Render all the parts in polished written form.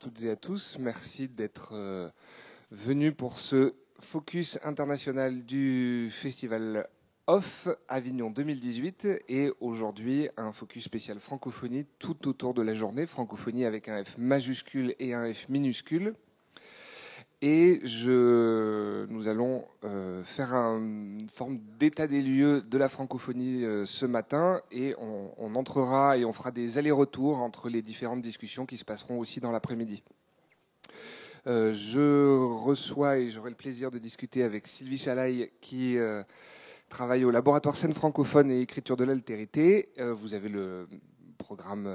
toutes et à tous. Merci d'être venus pour ce focus international du Festival Off Avignon 2018 et aujourd'hui un focus spécial francophonie tout autour de la journée. Francophonie avec un F majuscule et un F minuscule. Et nous allons faire une forme d'état des lieux de la francophonie ce matin et on entrera et on fera des allers-retours entre les différentes discussions qui se passeront aussi dans l'après-midi. Je reçois et j'aurai le plaisir de discuter avec Sylvie Chalaï qui travaille au laboratoire scène francophone et écriture de l'altérité. Vous avez le programme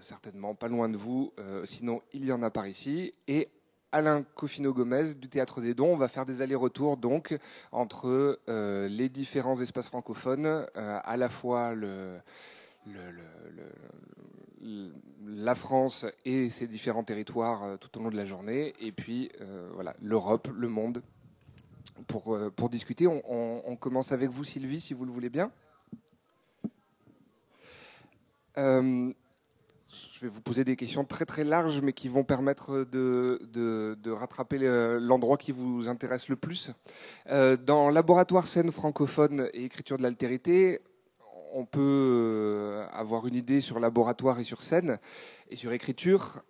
certainement pas loin de vous, sinon il y en a par ici. Et Alain Cofino-Gomez du Théâtre des Dons. On va faire des allers-retours donc entre les différents espaces francophones, à la fois la France et ses différents territoires tout au long de la journée, et puis voilà, l'Europe, le monde, pour discuter. On commence avec vous, Sylvie, si vous le voulez bien. Je vais vous poser des questions très très larges, mais qui vont permettre de rattraper l'endroit qui vous intéresse le plus. Dans Laboratoire scène francophone et écriture de l'altérité, on peut avoir une idée sur laboratoire et sur scène et sur écriture.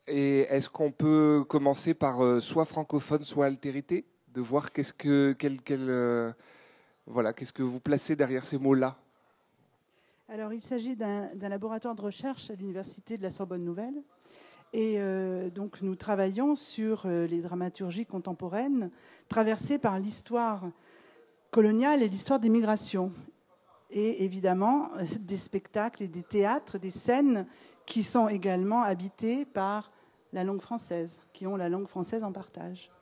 Et est-ce qu'on peut commencer par soit francophone, soit altérité, de voir qu'est-ce que vous placez derrière ces mots-là? Alors, il s'agit d'un laboratoire de recherche à l'Université de la Sorbonne Nouvelle. Et donc, nous travaillons sur les dramaturgies contemporaines traversées par l'histoire coloniale et l'histoire des migrations. Et évidemment, des spectacles et des théâtres, des scènes qui sont également habités par la langue française, qui ont la langue française en partage.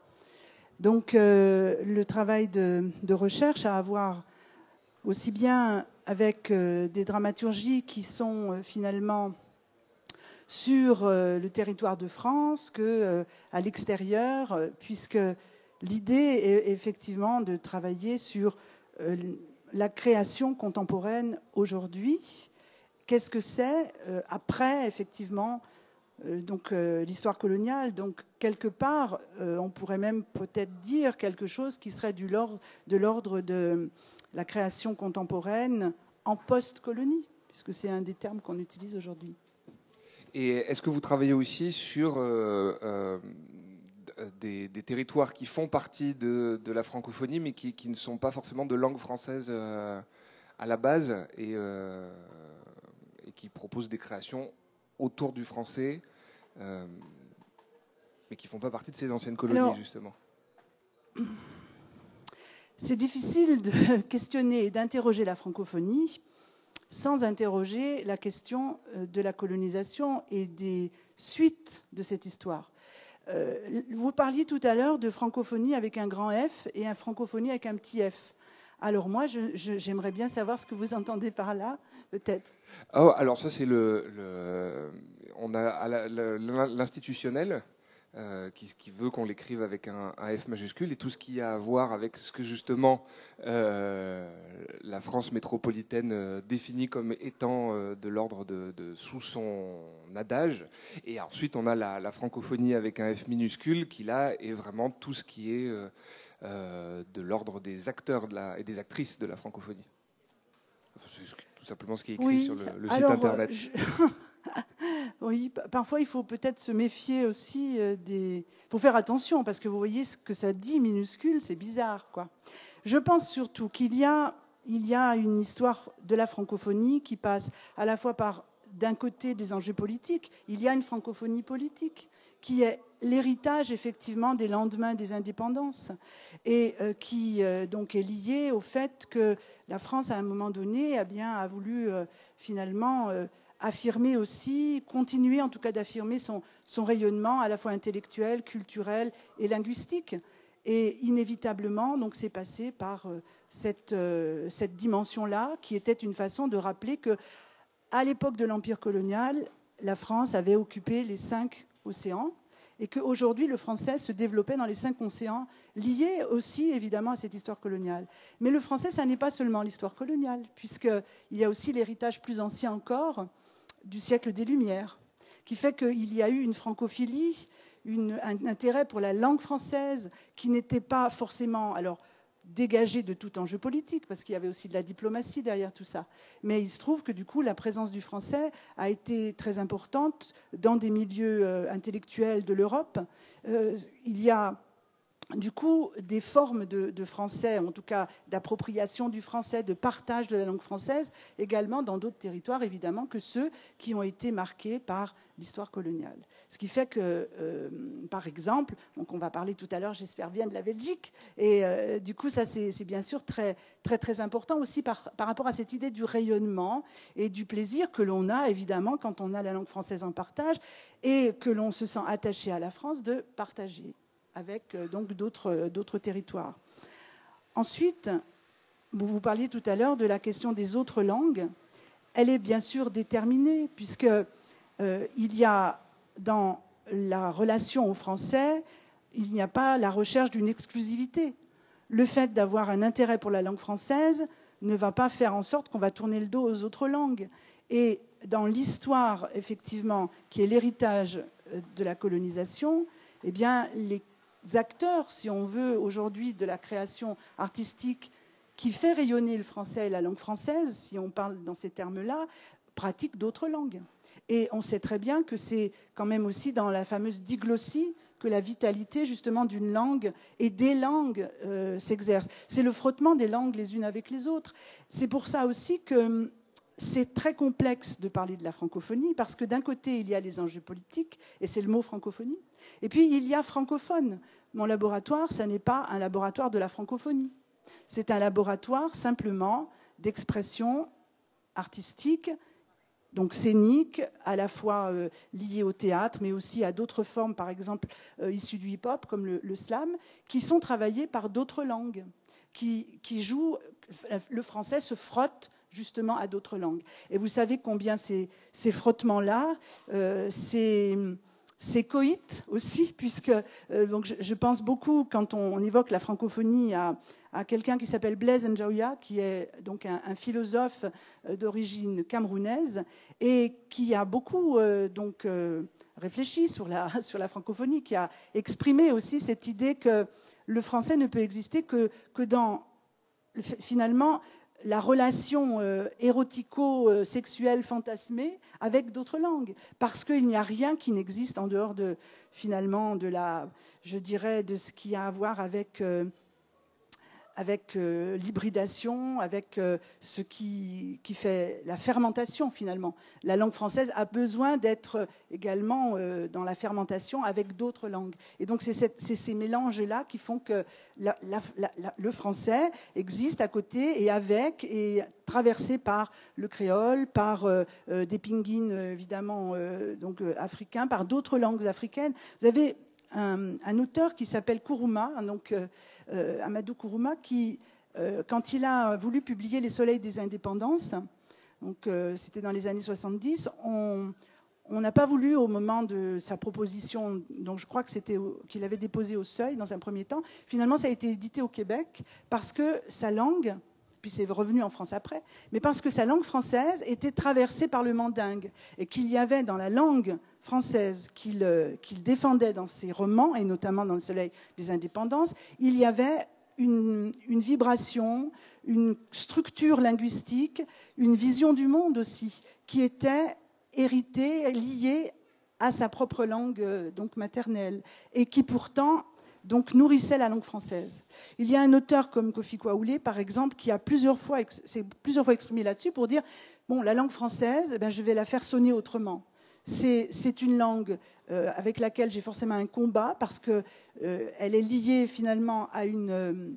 Donc, le travail de recherche a à voir aussi bien avec des dramaturgies qui sont finalement sur le territoire de France que à l'extérieur, puisque l'idée est effectivement de travailler sur la création contemporaine aujourd'hui. Qu'est-ce que c'est après, effectivement, l'histoire coloniale. Donc, quelque part, on pourrait même peut-être dire quelque chose qui serait de l'ordre de la création contemporaine en post-colonie, puisque c'est un des termes qu'on utilise aujourd'hui. Et est-ce que vous travaillez aussi sur des territoires qui font partie de la francophonie, mais qui ne sont pas forcément de langue française à la base, et qui proposent des créations autour du français, mais qui ne font pas partie de ces anciennes colonies? Alors, justement. C'est difficile de questionner et d'interroger la francophonie sans interroger la question de la colonisation et des suites de cette histoire. Vous parliez tout à l'heure de francophonie avec un grand F et un francophonie avec un petit F. Alors moi, j'aimerais bien savoir ce que vous entendez par là, peut-être. Oh, alors ça, c'est on a l'institutionnel qui veut qu'on l'écrive avec un F majuscule, et tout ce qui a à voir avec ce que justement la France métropolitaine définit comme étant de l'ordre de sous son adage. Et ensuite, on a la francophonie avec un F minuscule qui là est vraiment tout ce qui est de l'ordre des acteurs et des actrices de la francophonie. C'est tout simplement ce qui est écrit sur le site internet. Oui, parfois il faut peut-être se méfier aussi il faut faire attention, parce que vous voyez ce que ça dit minuscule, c'est bizarre, quoi. Je pense surtout qu'il y a une histoire de la francophonie qui passe à la fois par, d'un côté, des enjeux politiques. Il y a une francophonie politique qui est l'héritage effectivement des lendemains des indépendances et qui donc est liée au fait que la France à un moment donné a voulu finalement affirmer aussi, continuer en tout cas d'affirmer son rayonnement à la fois intellectuel, culturel et linguistique. Et inévitablement, donc, c'est passé par cette dimension-là, qui était une façon de rappeler que, à l'époque de l'Empire colonial, la France avait occupé les 5 océans, et qu'aujourd'hui, le français se développait dans les 5 océans, liés aussi, évidemment, à cette histoire coloniale. Mais le français, ça n'est pas seulement l'histoire coloniale, puisqu'il y a aussi l'héritage plus ancien encore du siècle des Lumières, qui fait qu'il y a eu une francophilie, un intérêt pour la langue française qui n'était pas forcément dégagé de tout enjeu politique, parce qu'il y avait aussi de la diplomatie derrière tout ça. Mais il se trouve que du coup, la présence du français a été très importante dans des milieux intellectuels de l'Europe. Il y a du coup des formes de français, en tout cas d'appropriation du français, de partage de la langue française, également dans d'autres territoires, évidemment, que ceux qui ont été marqués par l'histoire coloniale. Ce qui fait que, par exemple, donc on va parler tout à l'heure, j'espère bien, de la Belgique, et du coup, ça c'est bien sûr très, très, très important aussi par rapport à cette idée du rayonnement et du plaisir que l'on a, évidemment, quand on a la langue française en partage, et que l'on se sent attaché à la France, de partager avec donc d'autres territoires. Ensuite, vous parliez tout à l'heure de la question des autres langues. Elle est bien sûr déterminée, puisque il y a dans la relation au français, il n'y a pas la recherche d'une exclusivité. Le fait d'avoir un intérêt pour la langue française ne va pas faire en sorte qu'on va tourner le dos aux autres langues. Et dans l'histoire, effectivement, qui est l'héritage de la colonisation, eh bien, les acteurs, si on veut, aujourd'hui de la création artistique qui fait rayonner le français et la langue française, si on parle dans ces termes-là, pratiquent d'autres langues. Et on sait très bien que c'est quand même aussi dans la fameuse diglossie que la vitalité justement d'une langue et des langues s'exerce. C'est le frottement des langues les unes avec les autres. C'est pour ça aussi que c'est très complexe de parler de la francophonie, parce que d'un côté, il y a les enjeux politiques, et c'est le mot francophonie, et puis il y a francophone. Mon laboratoire, ça n'est pas un laboratoire de la francophonie. C'est un laboratoire simplement d'expression artistique, donc scénique, à la fois liée au théâtre, mais aussi à d'autres formes, par exemple issues du hip-hop, comme le slam, qui sont travaillées par d'autres langues, qui jouent, le français se frotte justement à d'autres langues. Et vous savez combien ces frottements-là, c'est coït aussi, puisque donc je pense beaucoup, quand on évoque la francophonie, à quelqu'un qui s'appelle Blaise Njaouia, qui est donc un philosophe d'origine camerounaise et qui a beaucoup réfléchi sur la francophonie, qui a exprimé aussi cette idée que le français ne peut exister que dans, finalement, la relation érotico-sexuelle fantasmée avec d'autres langues, parce qu'il n'y a rien qui n'existe en dehors de, finalement, de ce qui a à voir avec l'hybridation, avec ce qui fait la fermentation finalement. La langue française a besoin d'être également dans la fermentation avec d'autres langues. Et donc c'est ces mélanges-là qui font que le français existe à côté et traversé par le créole, par des pinguines évidemment africains, par d'autres langues africaines. Vous avez un auteur qui s'appelle Kourouma, donc Amadou Kourouma, qui, quand il a voulu publier Les Soleils des Indépendances, donc c'était dans les années 70, on n'a pas voulu, au moment de sa proposition, donc je crois que c'était qu'il avait déposé au Seuil dans un premier temps, finalement ça a été édité au Québec parce que sa langue, puis c'est revenu en France après, mais parce que sa langue française était traversée par le mandingue et qu'il y avait dans la langue française qu'il défendait dans ses romans, et notamment dans Le Soleil des Indépendances, il y avait une vibration, une structure linguistique, une vision du monde aussi, qui était héritée, liée à sa propre langue donc maternelle, et qui pourtant donc nourrissait la langue française. Il y a un auteur comme Kofi Kwaoulé, par exemple, qui a plusieurs fois exprimé là-dessus pour dire bon, la langue française, je vais la faire sonner autrement. C'est une langue avec laquelle j'ai forcément un combat parce qu'elle est liée finalement à une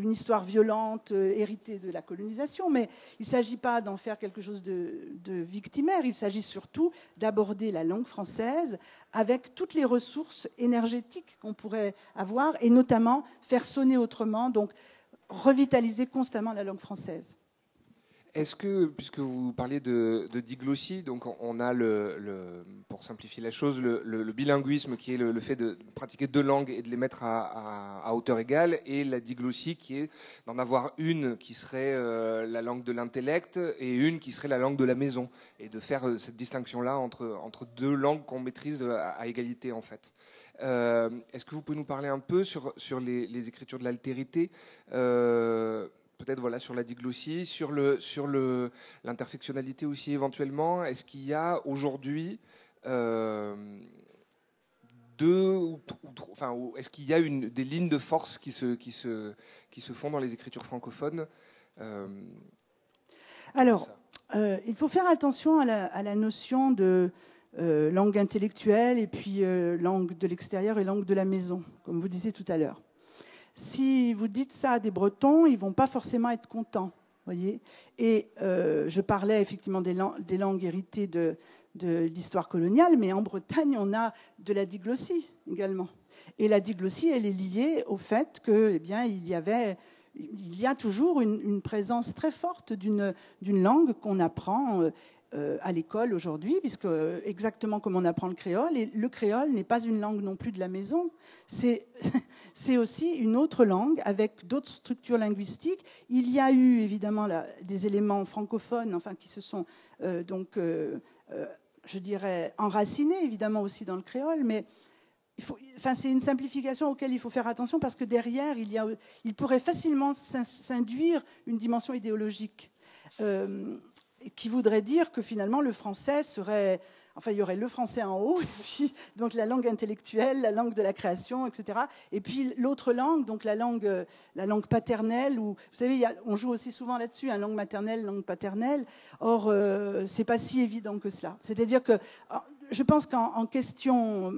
histoire violente héritée de la colonisation, mais il ne s'agit pas d'en faire quelque chose de victimaire, il s'agit surtout d'aborder la langue française avec toutes les ressources énergétiques qu'on pourrait avoir, et notamment faire sonner autrement, donc revitaliser constamment la langue française. Est-ce que, puisque vous parliez de diglossie, donc on a pour simplifier la chose, le bilinguisme qui est le fait de pratiquer deux langues et de les mettre à hauteur égale, et la diglossie qui est d'en avoir une qui serait la langue de l'intellect et une qui serait la langue de la maison, et de faire cette distinction-là entre deux langues qu'on maîtrise à égalité en fait. Est-ce que vous pouvez nous parler un peu sur les écritures de l'altérité, peut-être voilà, sur la diglossie, sur l'intersectionnalité aussi éventuellement? Est-ce qu'il y a aujourd'hui est-ce qu'il y a des lignes de force qui se font dans les écritures francophones? Alors, il faut faire attention à la notion de langue intellectuelle et puis langue de l'extérieur et langue de la maison, comme vous disiez tout à l'heure. Si vous dites ça à des Bretons, ils ne vont pas forcément être contents, voyez. Et je parlais effectivement des langues héritées de l'histoire coloniale, mais en Bretagne, on a de la diglossie également. Et la diglossie, elle est liée au fait que, eh bien, il y a toujours une présence très forte d'une langue qu'on apprend à l'école aujourd'hui, puisque exactement comme on apprend le créole, et le créole n'est pas une langue non plus de la maison, c'est aussi une autre langue avec d'autres structures linguistiques. Il y a eu évidemment des éléments francophones, enfin qui se sont je dirais enracinés évidemment aussi dans le créole, mais c'est une simplification auquel il faut faire attention parce que derrière, il pourrait facilement s'induire une dimension idéologique qui voudrait dire que finalement le français serait... Enfin, il y aurait le français en haut, et puis donc la langue intellectuelle, la langue de la création, etc. Et puis l'autre langue, donc la langue paternelle, où, vous savez, on joue aussi souvent là-dessus, langue maternelle, langue paternelle. Or, c'est pas si évident que cela. C'est-à-dire que je pense qu'en questionnant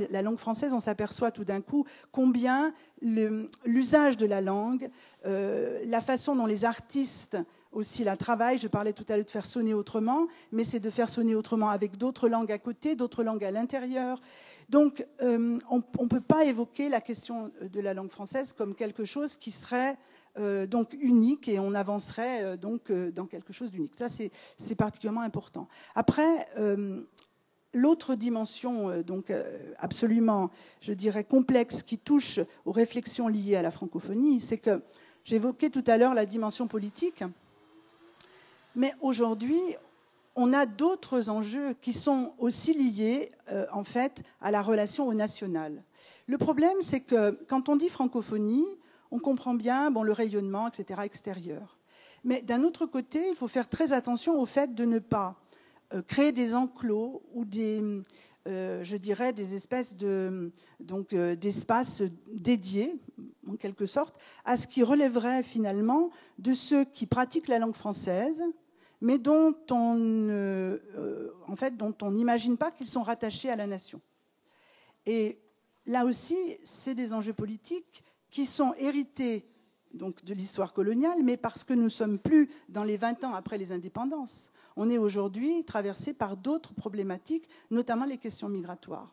la langue française, on s'aperçoit tout d'un coup combien l'usage de la langue, la façon dont les artistes aussi la travaillent, je parlais tout à l'heure de faire sonner autrement, mais c'est de faire sonner autrement avec d'autres langues à côté, d'autres langues à l'intérieur. Donc, on ne peut pas évoquer la question de la langue française comme quelque chose qui serait donc unique et on avancerait donc dans quelque chose d'unique. Ça, c'est particulièrement important. Après, l'autre dimension donc absolument, je dirais, complexe qui touche aux réflexions liées à la francophonie, c'est que j'évoquais tout à l'heure la dimension politique, mais aujourd'hui, on a d'autres enjeux qui sont aussi liés en fait à la relation au national. Le problème, c'est que quand on dit francophonie, on comprend bien le rayonnement, etc., extérieur. Mais d'un autre côté, il faut faire très attention au fait de ne pas créer des enclos ou je dirais des espèces d'espaces dédiés, en quelque sorte, à ce qui relèverait finalement de ceux qui pratiquent la langue française, mais dont on n'imagine pas qu'ils sont rattachés à la nation. Et là aussi, c'est des enjeux politiques qui sont hérités donc, de l'histoire coloniale, mais parce que nous ne sommes plus dans les 20 ans après les indépendances. On est aujourd'hui traversé par d'autres problématiques, notamment les questions migratoires.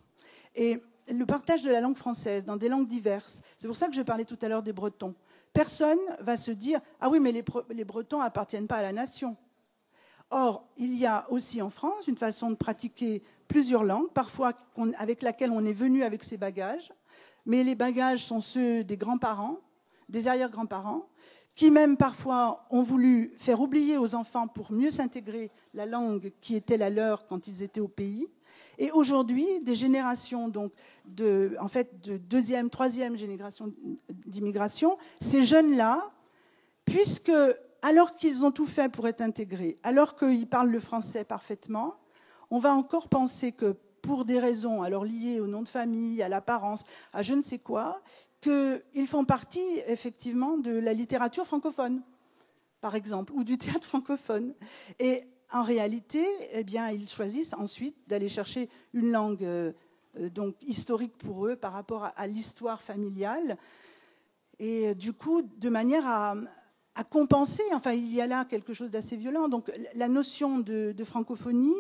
Et le partage de la langue française dans des langues diverses, c'est pour ça que je parlais tout à l'heure des Bretons. Personne ne va se dire « Ah oui, mais les Bretons n'appartiennent pas à la nation ». Or, il y a aussi en France une façon de pratiquer plusieurs langues, parfois avec laquelle on est venu avec ses bagages, mais les bagages sont ceux des grands-parents, des arrière-grands-parents, qui même parfois ont voulu faire oublier aux enfants pour mieux s'intégrer la langue qui était la leur quand ils étaient au pays. Et aujourd'hui, des générations donc de deuxième, troisième génération d'immigration, ces jeunes-là, puisque alors qu'ils ont tout fait pour être intégrés, alors qu'ils parlent le français parfaitement, on va encore penser que pour des raisons alors liées au nom de famille, à l'apparence, à je ne sais quoi, qu'ils font partie effectivement de la littérature francophone, par exemple, ou du théâtre francophone. Et en réalité, eh bien, ils choisissent ensuite d'aller chercher une langue donc historique pour eux par rapport à l'histoire familiale. Et du coup, de manière à compenser, enfin, il y a là quelque chose d'assez violent. Donc, la notion de francophonie,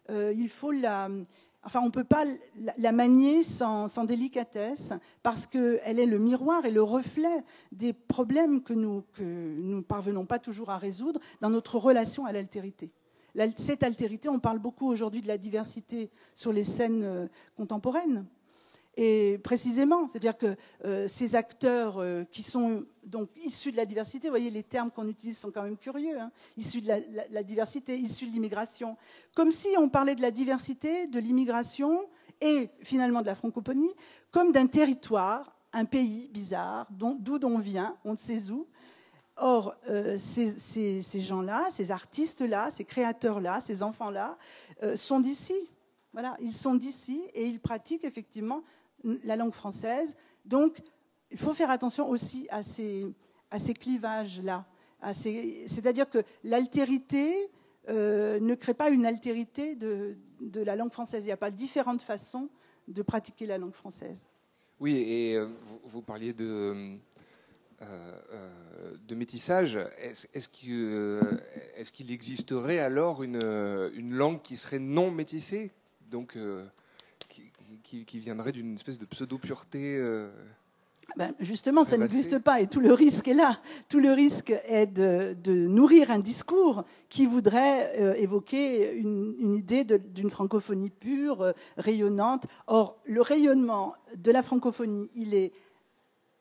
il faut enfin, on ne peut pas la manier sans délicatesse, parce qu'elle est le miroir et le reflet des problèmes que nous ne parvenons pas toujours à résoudre dans notre relation à l'altérité. Cette altérité, on parle beaucoup aujourd'hui de la diversité sur les scènes contemporaines. Et précisément, c'est-à-dire que ces acteurs qui sont donc issus de la diversité, vous voyez, les termes qu'on utilise sont quand même curieux, hein, issus de la diversité, issus de l'immigration, comme si on parlait de la diversité, de l'immigration et finalement de la francophonie, comme d'un territoire, un pays bizarre, d'où on vient, on ne sait où. Or, ces gens-là, ces artistes-là, ces créateurs-là, ces enfants-là sont d'ici. Voilà, ils sont d'ici et ils pratiquent effectivement la langue française. Donc, il faut faire attention aussi à ces clivages-là. C'est-à-dire que l'altérité ne crée pas une altérité de la langue française. Il n'y a pas différentes façons de pratiquer la langue française. Oui, et vous parliez de métissage. Est-ce qu'il existerait alors une langue qui serait non métissée, donc qui viendrait d'une espèce de pseudo-pureté justement, ça n'existe pas et tout le risque est là. Tout le risque est de nourrir un discours qui voudrait évoquer une idée d'une francophonie pure, rayonnante. Or, le rayonnement de la francophonie, il est,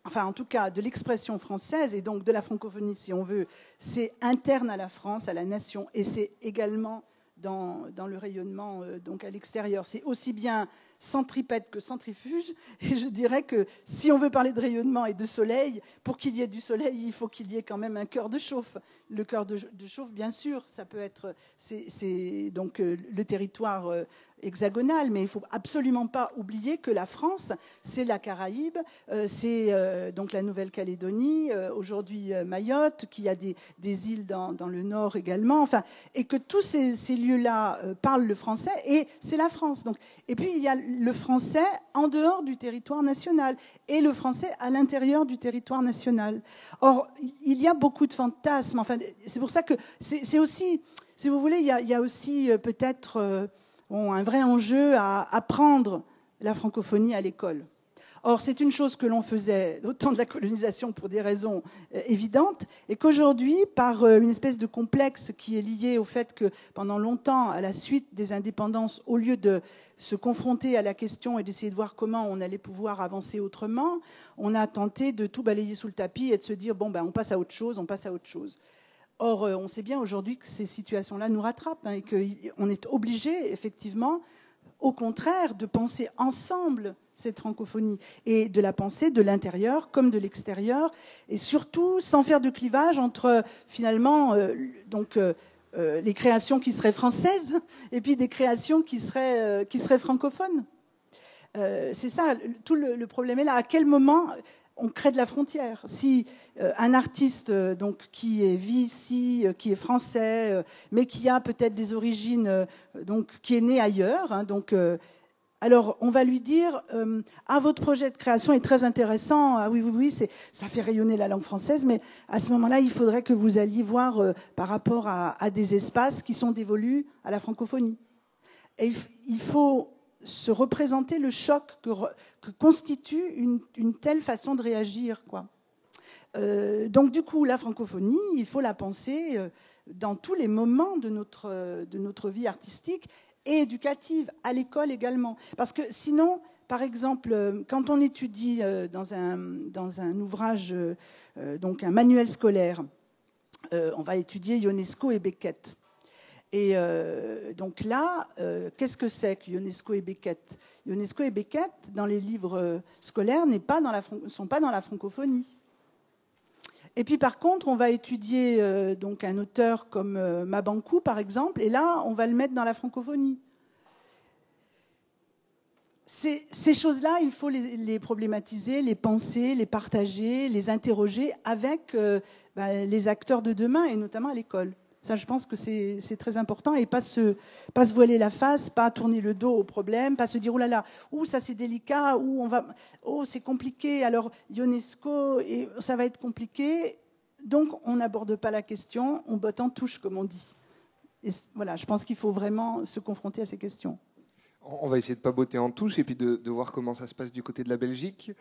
enfin en tout cas de l'expression française et donc de la francophonie si on veut, c'est interne à la France, à la nation, et c'est également dans le rayonnement donc à l'extérieur. C'est aussi bien centripète que centrifuge, et je dirais que si on veut parler de rayonnement et de soleil, pour qu'il y ait du soleil, il faut qu'il y ait quand même un cœur de chauffe. Le cœur de chauffe, bien sûr, ça peut être, c'est donc le territoire hexagonal, mais il ne faut absolument pas oublier que la France, c'est la Caraïbe, c'est donc la Nouvelle-Calédonie, aujourd'hui Mayotte, qu'il y a des îles dans le nord également, enfin, et que tous ces lieux-là parlent le français, et c'est la France. Donc, et puis il y a le français en dehors du territoire national et le français à l'intérieur du territoire national. Or, il y a beaucoup de fantasmes. Enfin, c'est pour ça que c'est aussi, si vous voulez, il y a aussi peut-être un vrai enjeu à apprendre la francophonie à l'école. Or, c'est une chose que l'on faisait au temps de la colonisation pour des raisons évidentes, et qu'aujourd'hui, par une espèce de complexe qui est lié au fait que pendant longtemps, à la suite des indépendances, au lieu de se confronter à la question et d'essayer de voir comment on allait pouvoir avancer autrement, on a tenté de tout balayer sous le tapis et de se dire, bon, ben, on passe à autre chose, on passe à autre chose. Or, on sait bien aujourd'hui que ces situations-là nous rattrapent, hein, et qu'on est obligé, effectivement, au contraire, de penser ensemble cette francophonie et de la penser de l'intérieur comme de l'extérieur, et surtout sans faire de clivage entre finalement les créations qui seraient françaises et puis des créations qui seraient francophones. C'est ça, tout le problème est là. À quel moment on crée de la frontière? Si un artiste donc qui vit ici, qui est français, mais qui a peut-être des origines, donc qui est né ailleurs, hein, donc alors on va lui dire votre projet de création est très intéressant, ah oui, ça fait rayonner la langue française, mais à ce moment-là il faudrait que vous alliez voir par rapport à des espaces qui sont dévolus à la francophonie. Et il faut se représenter le choc que constitue une telle façon de réagir, quoi. Donc du coup, la francophonie, il faut la penser dans tous les moments de notre vie artistique et éducative, à l'école également. Parce que sinon, par exemple, quand on étudie dans un ouvrage, donc un manuel scolaire, on va étudier Ionesco et Beckett. Et donc là, qu'est-ce que c'est que Ionesco et Beckett? Ionesco et Beckett, dans les livres scolaires, ne sont pas dans la francophonie. Et puis par contre, on va étudier donc un auteur comme Mabankou, par exemple, et là, on va le mettre dans la francophonie. Ces choses-là, il faut les problématiser, les penser, les partager, les interroger avec les acteurs de demain, et notamment à l'école. Ça, je pense que c'est très important, et pas se voiler la face, pas tourner le dos au problème, pas se dire, oh là là, ça c'est délicat, c'est compliqué, alors Ionesco, et ça va être compliqué. Donc, on n'aborde pas la question, on botte en touche, comme on dit. Et voilà, je pense qu'il faut vraiment se confronter à ces questions. On va essayer de pas botter en touche et puis de voir comment ça se passe du côté de la Belgique,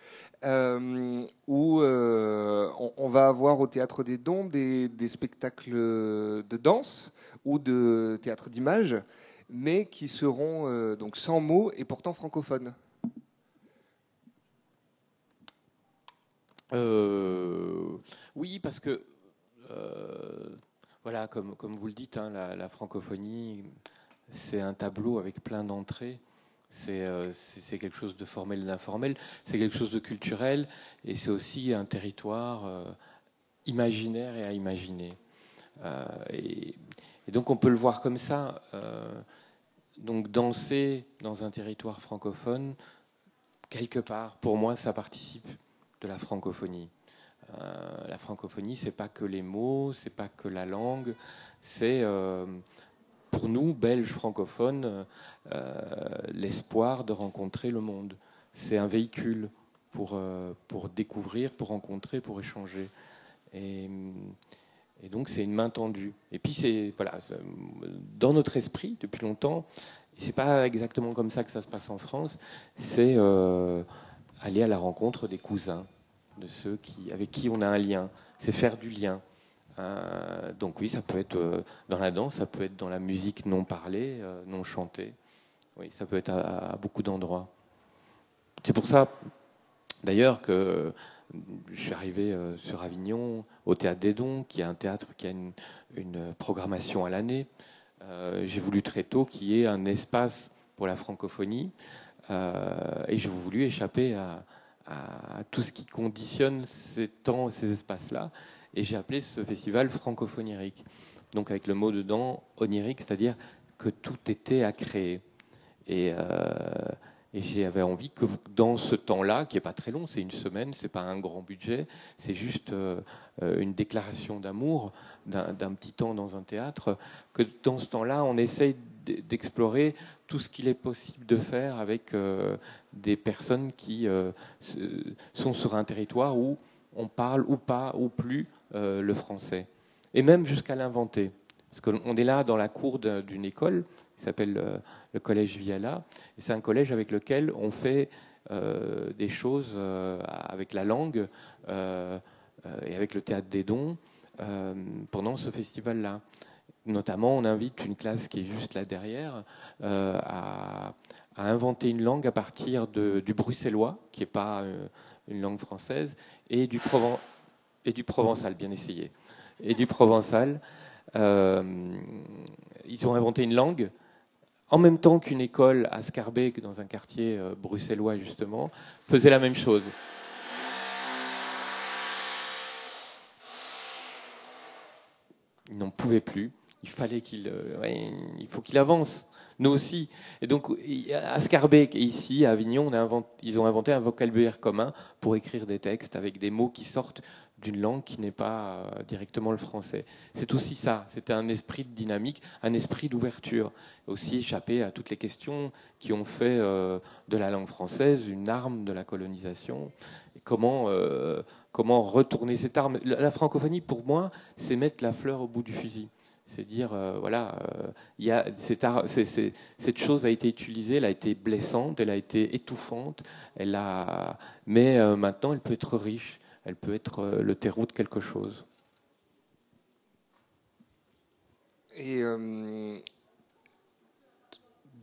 où on va avoir au Théâtre des Dons des spectacles de danse ou de théâtre d'image, mais qui seront donc sans mots et pourtant francophones. Oui, parce que, voilà, comme vous le dites, hein, la francophonie, c'est un tableau avec plein d'entrées. C'est quelque chose de formel et d'informel. C'est quelque chose de culturel. Et c'est aussi un territoire imaginaire et à imaginer. Et donc on peut le voir comme ça. Donc danser dans un territoire francophone, quelque part, pour moi, ça participe de la francophonie. La francophonie, c'est pas que les mots, c'est pas que la langue, c'est pour nous, Belges francophones, l'espoir de rencontrer le monde. C'est un véhicule pour découvrir, pour rencontrer, pour échanger. Et donc c'est une main tendue. Et puis c'est voilà, dans notre esprit depuis longtemps. Et c'est pas exactement comme ça que ça se passe en France. C'est aller à la rencontre des cousins, de ceux avec qui on a un lien. C'est faire du lien. Donc oui, ça peut être dans la danse, ça peut être dans la musique non parlée, non chantée. Oui, ça peut être à beaucoup d'endroits. C'est pour ça, d'ailleurs, que je suis arrivé sur Avignon, au Théâtre des Dons, qui est un théâtre qui a une programmation à l'année. J'ai voulu très tôt qu'il y ait un espace pour la francophonie, et j'ai voulu échapper à tout ce qui conditionne ces temps, ces espaces-là. Et j'ai appelé ce festival francophoniérique. Donc avec le mot dedans, onirique, c'est-à-dire que tout était à créer. Et j'avais envie que dans ce temps-là, qui n'est pas très long, c'est une semaine, c'est pas un grand budget, c'est juste une déclaration d'amour d'un petit temps dans un théâtre, que dans ce temps-là, on essaye d'explorer tout ce qu'il est possible de faire avec des personnes qui sont sur un territoire où on parle ou pas ou plus le français. Et même jusqu'à l'inventer. Parce qu'on est là dans la cour d'une école qui s'appelle le collège Viala. Et c'est un collège avec lequel on fait des choses avec la langue et avec le théâtre des dons pendant ce festival-là. Notamment, on invite une classe qui est juste là derrière à inventer une langue à partir du bruxellois, qui n'est pas une langue française, et du provençal, bien essayé, et du provençal. Ils ont inventé une langue en même temps qu'une école à Scarbeck, dans un quartier bruxellois justement, faisait la même chose. Ils n'en pouvaient plus. Il fallait il faut qu'il avance. Nous aussi. Et donc, à Scarbeck et ici, à Avignon, ils ont inventé un vocabulaire commun pour écrire des textes avec des mots qui sortent d'une langue qui n'est pas directement le français. C'est aussi ça. C'était un esprit de dynamique, un esprit d'ouverture. Aussi échapper à toutes les questions qui ont fait de la langue française une arme de la colonisation. Et comment retourner cette arme. La francophonie, pour moi, c'est mettre la fleur au bout du fusil. C'est dire, cette chose a été utilisée, elle a été blessante, elle a été étouffante, mais maintenant elle peut être riche, elle peut être le terreau de quelque chose. Et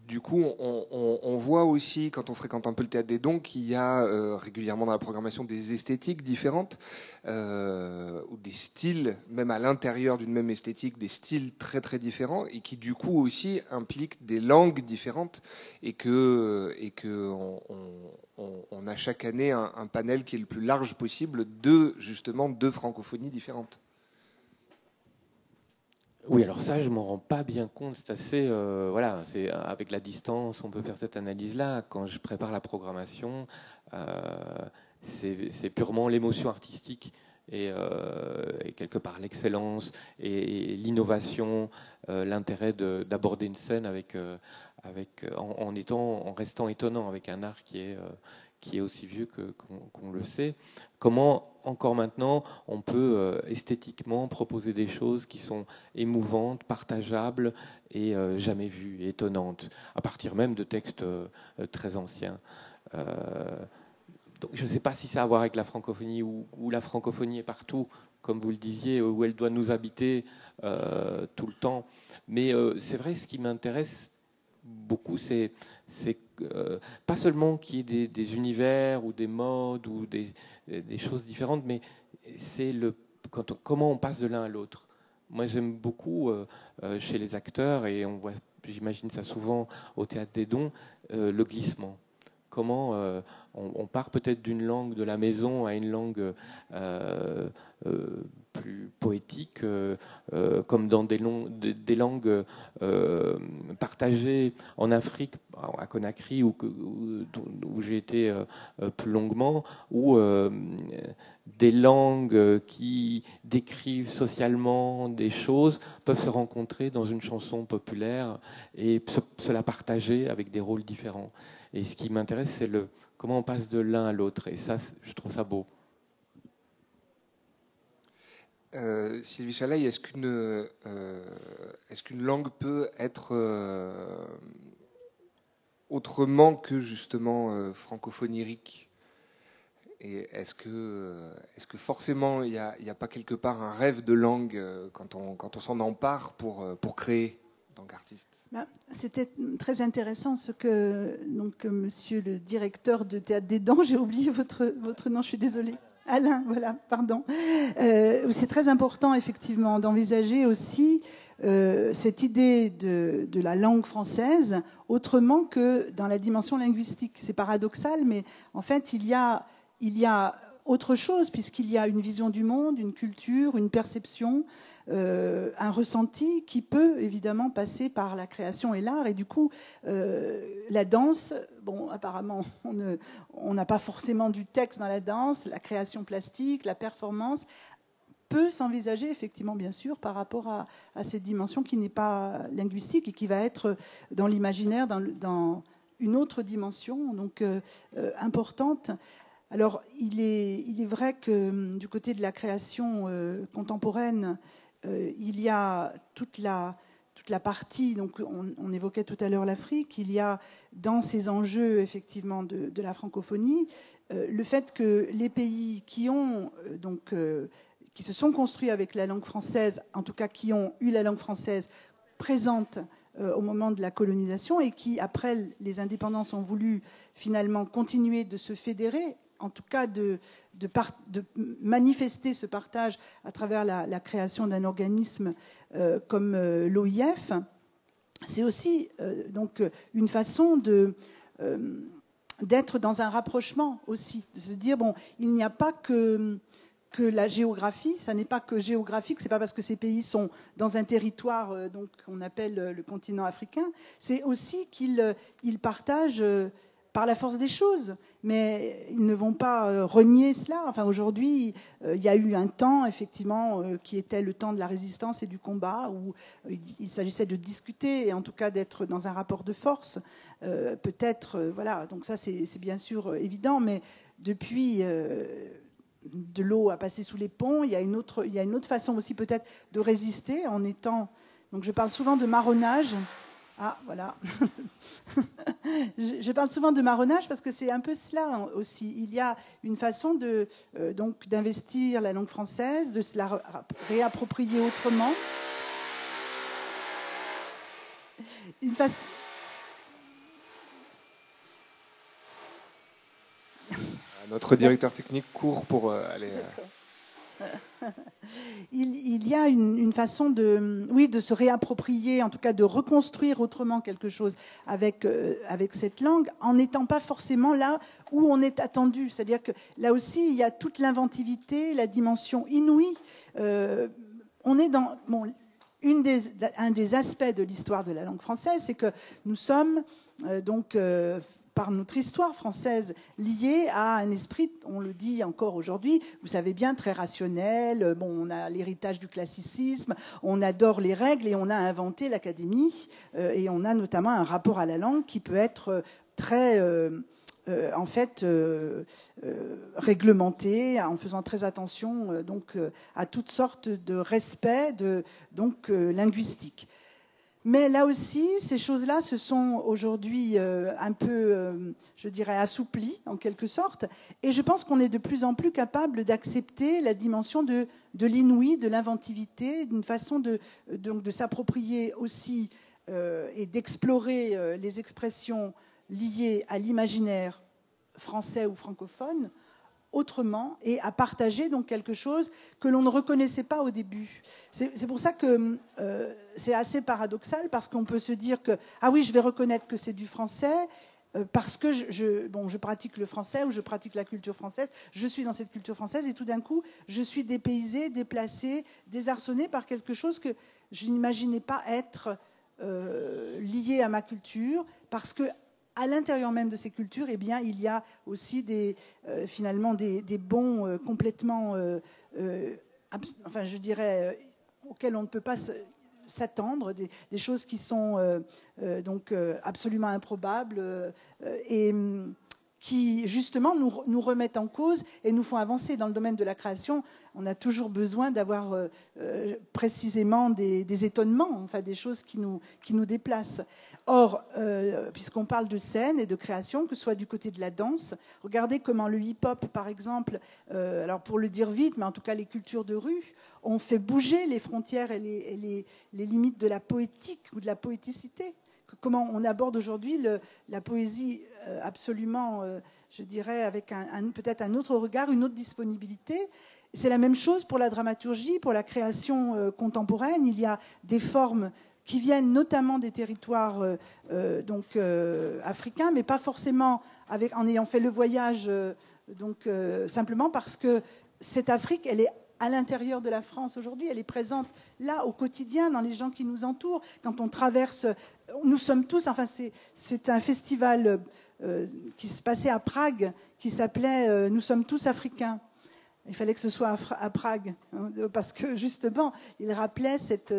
du coup, on voit aussi, quand on fréquente un peu le Théâtre des Dons, qu'il y a régulièrement dans la programmation des esthétiques différentes, ou des styles, même à l'intérieur d'une même esthétique, des styles très très différents, et qui du coup aussi impliquent des langues différentes, et que on a chaque année un panel qui est le plus large possible justement deux francophonies différentes. Oui, alors ça, je m'en rends pas bien compte. C'est assez, c'est avec la distance, on peut faire cette analyse-là. Quand je prépare la programmation, c'est purement l'émotion artistique et quelque part l'excellence et l'innovation, l'intérêt d'aborder une scène en restant étonnant avec un art qui qui est aussi vieux qu'on le sait. Comment, encore maintenant, on peut esthétiquement proposer des choses qui sont émouvantes, partageables et jamais vues, étonnantes, à partir même de textes très anciens. Donc je ne sais pas si ça a à voir avec la francophonie ou la francophonie est partout, comme vous le disiez, où elle doit nous habiter tout le temps. Mais c'est vrai, ce qui m'intéresse beaucoup, c'est pas seulement qu'il y ait des univers ou des modes ou des choses différentes, mais c'est comment on passe de l'un à l'autre. Moi, j'aime beaucoup chez les acteurs, et on voit, j'imagine ça souvent au Théâtre des Dons, le glissement. Comment on part peut-être d'une langue de la maison à une langue plus poétique, comme dans des langues partagées en Afrique, à Conakry, où j'ai été plus longuement, où des langues qui décrivent socialement des choses peuvent se rencontrer dans une chanson populaire et se la partager avec des rôles différents. Et ce qui m'intéresse, c'est comment on passe de l'un à l'autre. Et ça, je trouve ça beau. Sylvie Chalaï, est-ce qu'une langue peut être autrement que justement francophonique? Et est-ce que forcément il n'y a pas quelque part un rêve de langue quand on s'en empare pour créer en tant qu'artiste? C'était très intéressant ce que monsieur le directeur de Théâtre des Dents, j'ai oublié votre nom, je suis désolée. Alain, voilà, pardon. C'est très important effectivement d'envisager aussi cette idée de la langue française autrement que dans la dimension linguistique. C'est paradoxal, mais en fait il y a autre chose, puisqu'il y a une vision du monde, une culture, une perception, un ressenti qui peut évidemment passer par la création et l'art. Et du coup, la danse, bon, apparemment, on n'a pas forcément du texte dans la danse, la création plastique, la performance peut s'envisager effectivement, bien sûr, par rapport à cette dimension qui n'est pas linguistique et qui va être dans l'imaginaire, dans une autre dimension, donc importante. Alors, il est vrai que du côté de la création contemporaine, il y a toute la partie, donc on évoquait tout à l'heure l'Afrique, il y a dans ces enjeux effectivement de la francophonie, le fait que les pays qui se sont construits avec la langue française, en tout cas qui ont eu la langue française présente au moment de la colonisation et qui, après les indépendances, ont voulu finalement continuer de se fédérer, en tout cas de manifester ce partage à travers la création d'un organisme comme l'OIF. C'est aussi donc une façon d'être dans un rapprochement aussi, de se dire, bon, il n'y a pas que la géographie, ça n'est pas que géographique, c'est pas parce que ces pays sont dans un territoire donc qu'on appelle le continent africain, c'est aussi qu'ils partagent par la force des choses, mais ils ne vont pas renier cela. Enfin, aujourd'hui, il y a eu un temps, effectivement, qui était le temps de la résistance et du combat, où il s'agissait de discuter, et en tout cas d'être dans un rapport de force. Peut-être, voilà, donc ça c'est bien sûr évident, mais depuis de l'eau à passer sous les ponts, il y a une autre façon aussi peut-être de résister en étant... Donc je parle souvent de marronnage. Ah, voilà. Je parle souvent de marronnage parce que c'est un peu cela aussi. Il y a une façon donc d'investir la langue française, de se la réapproprier autrement. Une façon... Notre directeur technique court pour aller... Il y a une façon de se réapproprier, en tout cas de reconstruire autrement quelque chose avec cette langue, en n'étant pas forcément là où on est attendu. C'est-à-dire que là aussi, il y a toute l'inventivité, la dimension inouïe. On est dans... Bon, un des aspects de l'histoire de la langue française, c'est que nous sommes par notre histoire française, liée à un esprit, on le dit encore aujourd'hui, vous savez bien, très rationnel. Bon, on a l'héritage du classicisme, on adore les règles et on a inventé l'académie. Et on a notamment un rapport à la langue qui peut être très en fait réglementé, en faisant très attention à toutes sortes de respect linguistique. Mais là aussi, ces choses-là se sont aujourd'hui un peu, je dirais, assouplies en quelque sorte. Et je pense qu'on est de plus en plus capable d'accepter la dimension de l'inouï, de l'inventivité, d'une façon de s'approprier aussi et d'explorer les expressions liées à l'imaginaire français ou francophone autrement et à partager donc quelque chose que l'on ne reconnaissait pas au début. C'est pour ça que c'est assez paradoxal, parce qu'on peut se dire que ah oui, je vais reconnaître que c'est du français parce que je pratique le français ou je pratique la culture française, je suis dans cette culture française et tout d'un coup je suis dépaysée, déplacée, désarçonnée par quelque chose que je n'imaginais pas être lié à ma culture, parce que à l'intérieur même de ces cultures, eh bien, il y a aussi finalement des bons complètement, enfin, je dirais, auxquels on ne peut pas s'attendre, des choses qui sont absolument improbables et qui, justement, nous remettent en cause et nous font avancer. Dans le domaine de la création, on a toujours besoin d'avoir précisément des étonnements, enfin, des choses qui nous déplacent. Or, puisqu'on parle de scène et de création, que ce soit du côté de la danse, regardez comment le hip-hop, par exemple, alors pour le dire vite, mais en tout cas les cultures de rue, ont fait bouger les frontières et les limites de la poétique ou de la poéticité. Comment on aborde aujourd'hui la poésie absolument, je dirais, avec peut-être un autre regard, une autre disponibilité. C'est la même chose pour la dramaturgie, pour la création contemporaine. Il y a des formes qui viennent notamment des territoires africains, mais pas forcément en ayant fait le voyage simplement parce que cette Afrique, elle est à l'intérieur de la France aujourd'hui, elle est présente là au quotidien dans les gens qui nous entourent. Quand on traverse, nous sommes tous, enfin c'est un festival qui se passait à Prague qui s'appelait Nous sommes tous africains. Il fallait que ce soit à Prague, hein, parce que justement, il rappelait cette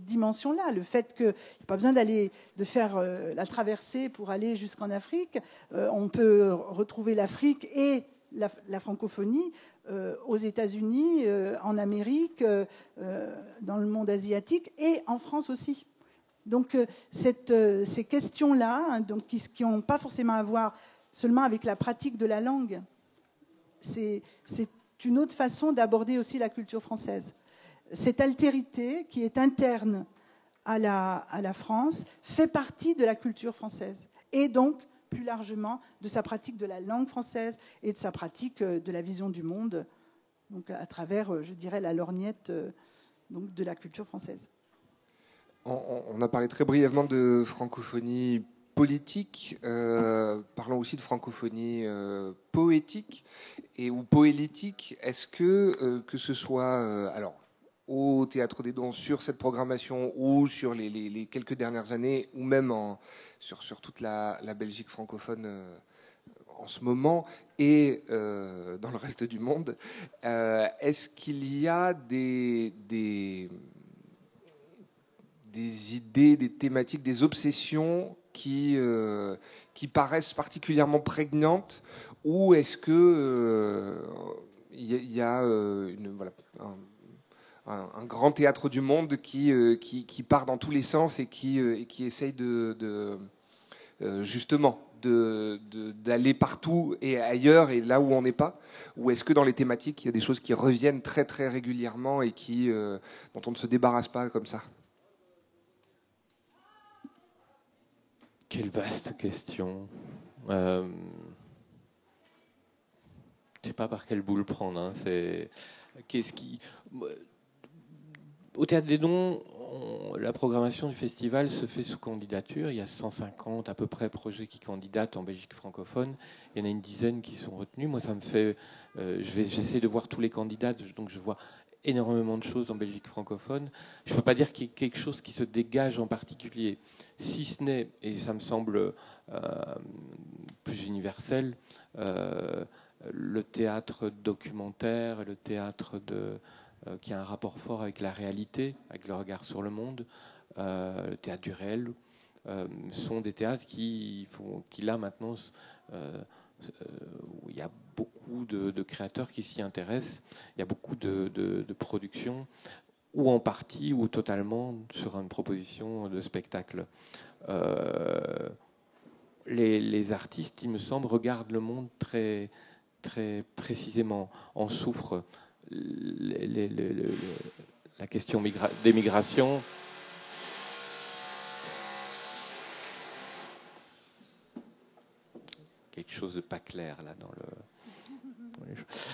dimension-là, le fait qu'il n'y a pas besoin de faire la traversée pour aller jusqu'en Afrique. On peut retrouver l'Afrique et la francophonie aux États-Unis, en Amérique, dans le monde asiatique et en France aussi. Donc ces questions-là, hein, qui n'ont pas forcément à voir seulement avec la pratique de la langue, c'est une autre façon d'aborder aussi la culture française. Cette altérité qui est interne à la France fait partie de la culture française et donc plus largement de sa pratique de la langue française et de sa pratique de la vision du monde, donc à travers, je dirais, la lorgnette de la culture française. On a parlé très brièvement de francophonie politique, parlons aussi de francophonie poétique ou poélitique. Est-ce que ce soit alors au Théâtre des Dons sur cette programmation ou sur les quelques dernières années, ou même sur toute la Belgique francophone en ce moment et dans le reste du monde, est-ce qu'il y a des idées, des thématiques, des obsessions qui paraissent particulièrement prégnantes, ou est-ce que y a un grand théâtre du monde qui part dans tous les sens et qui essaye justement d'aller partout et ailleurs et là où on n'est pas, ou est-ce que dans les thématiques il y a des choses qui reviennent très très régulièrement et dont on ne se débarrasse pas comme ça? Quelle vaste question. Je ne sais pas par quel bout le prendre. Hein. Au Théâtre des Dons, la programmation du festival se fait sous candidature. Il y a 150 à peu près projets qui candidatent en Belgique francophone. Il y en a une dizaine qui sont retenus. Moi, ça me fait... j'essaie de voir tous les candidats, donc je vois énormément de choses en Belgique francophone. Je ne peux pas dire qu'il y ait quelque chose qui se dégage en particulier, si ce n'est, et ça me semble plus universel, le théâtre documentaire, le théâtre qui a un rapport fort avec la réalité, avec le regard sur le monde, le théâtre du réel, sont des théâtres qui là maintenant, où il y a beaucoup de créateurs qui s'y intéressent, il y a beaucoup de productions, ou en partie ou totalement sur une proposition de spectacle. Les artistes, il me semble, regardent le monde très, très précisément, en souffrent. La question des migrations. Quelque chose de pas clair là dans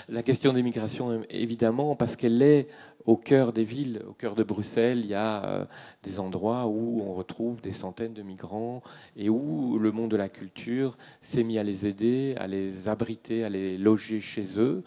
la question des migrations, évidemment, parce qu'elle est au cœur des villes, au cœur de Bruxelles. Il y a des endroits où on retrouve des centaines de migrants et où le monde de la culture s'est mis à les aider, à les abriter, à les loger chez eux.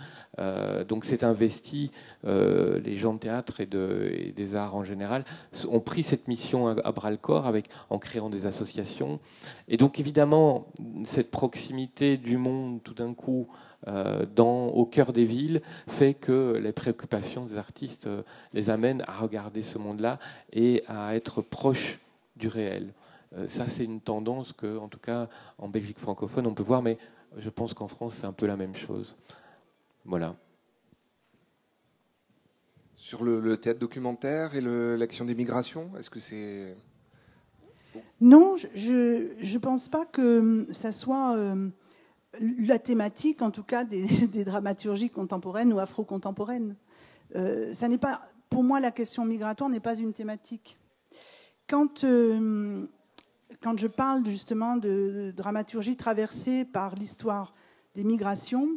Donc c'est investi. Les gens de théâtre et des arts en général ont pris cette mission à bras-le-corps en créant des associations. Et donc évidemment, cette proximité du monde, tout d'un coup, au cœur des villes, fait que les préoccupations des artistes les amènent à regarder ce monde-là et à être proches du réel. Ça, c'est une tendance que, en tout cas, en Belgique francophone, on peut voir, mais je pense qu'en France, c'est un peu la même chose. Voilà. Sur le théâtre documentaire et l'action des migrations, est-ce que c'est... Non, je ne pense pas que ça soit la thématique, en tout cas, des dramaturgies contemporaines ou afro-contemporaines. Ça n'est pas, pour moi, la question migratoire n'est pas une thématique. Quand je parle justement de dramaturgie traversée par l'histoire des migrations,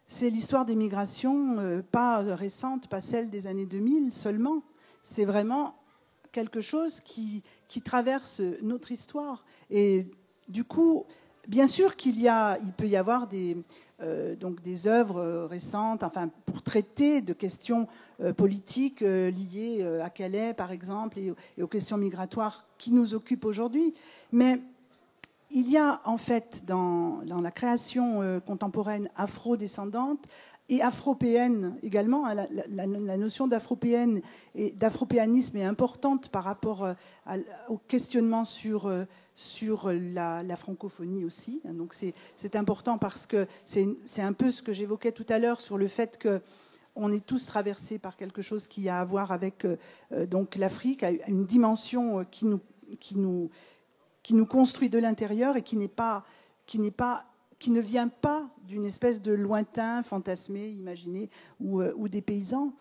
c'est l'histoire des migrations pas récente, pas celle des années 2000 seulement. C'est vraiment quelque chose qui traverse notre histoire. Et du coup, bien sûr il peut y avoir des œuvres récentes, enfin, pour traiter de questions politiques liées à Calais, par exemple, et aux questions migratoires qui nous occupent aujourd'hui. Mais il y a en fait dans la création contemporaine afro-descendante et afropéenne également, la notion d'afropéenne et d'afropéanisme est importante par rapport au questionnement sur la francophonie aussi. Donc c'est important parce que c'est un peu ce que j'évoquais tout à l'heure sur le fait qu'on est tous traversés par quelque chose qui a à voir avec donc l'Afrique, à une dimension qui nous construit de l'intérieur et qui ne vient pas d'une espèce de lointain, fantasmé, imaginé ou des paysans.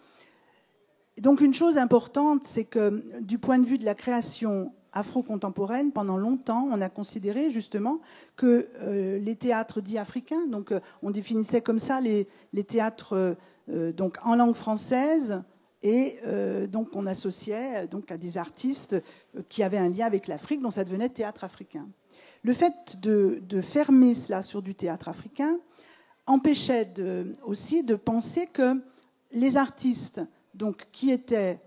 Donc une chose importante, c'est que du point de vue de la création afro-contemporaine, pendant longtemps, on a considéré justement que les théâtres dits africains, donc on définissait comme ça les théâtres donc en langue française, et donc on associait donc à des artistes qui avaient un lien avec l'Afrique, donc ça devenait théâtre africain. Le fait de fermer cela sur du théâtre africain empêchait aussi de penser que les artistes donc, qui étaient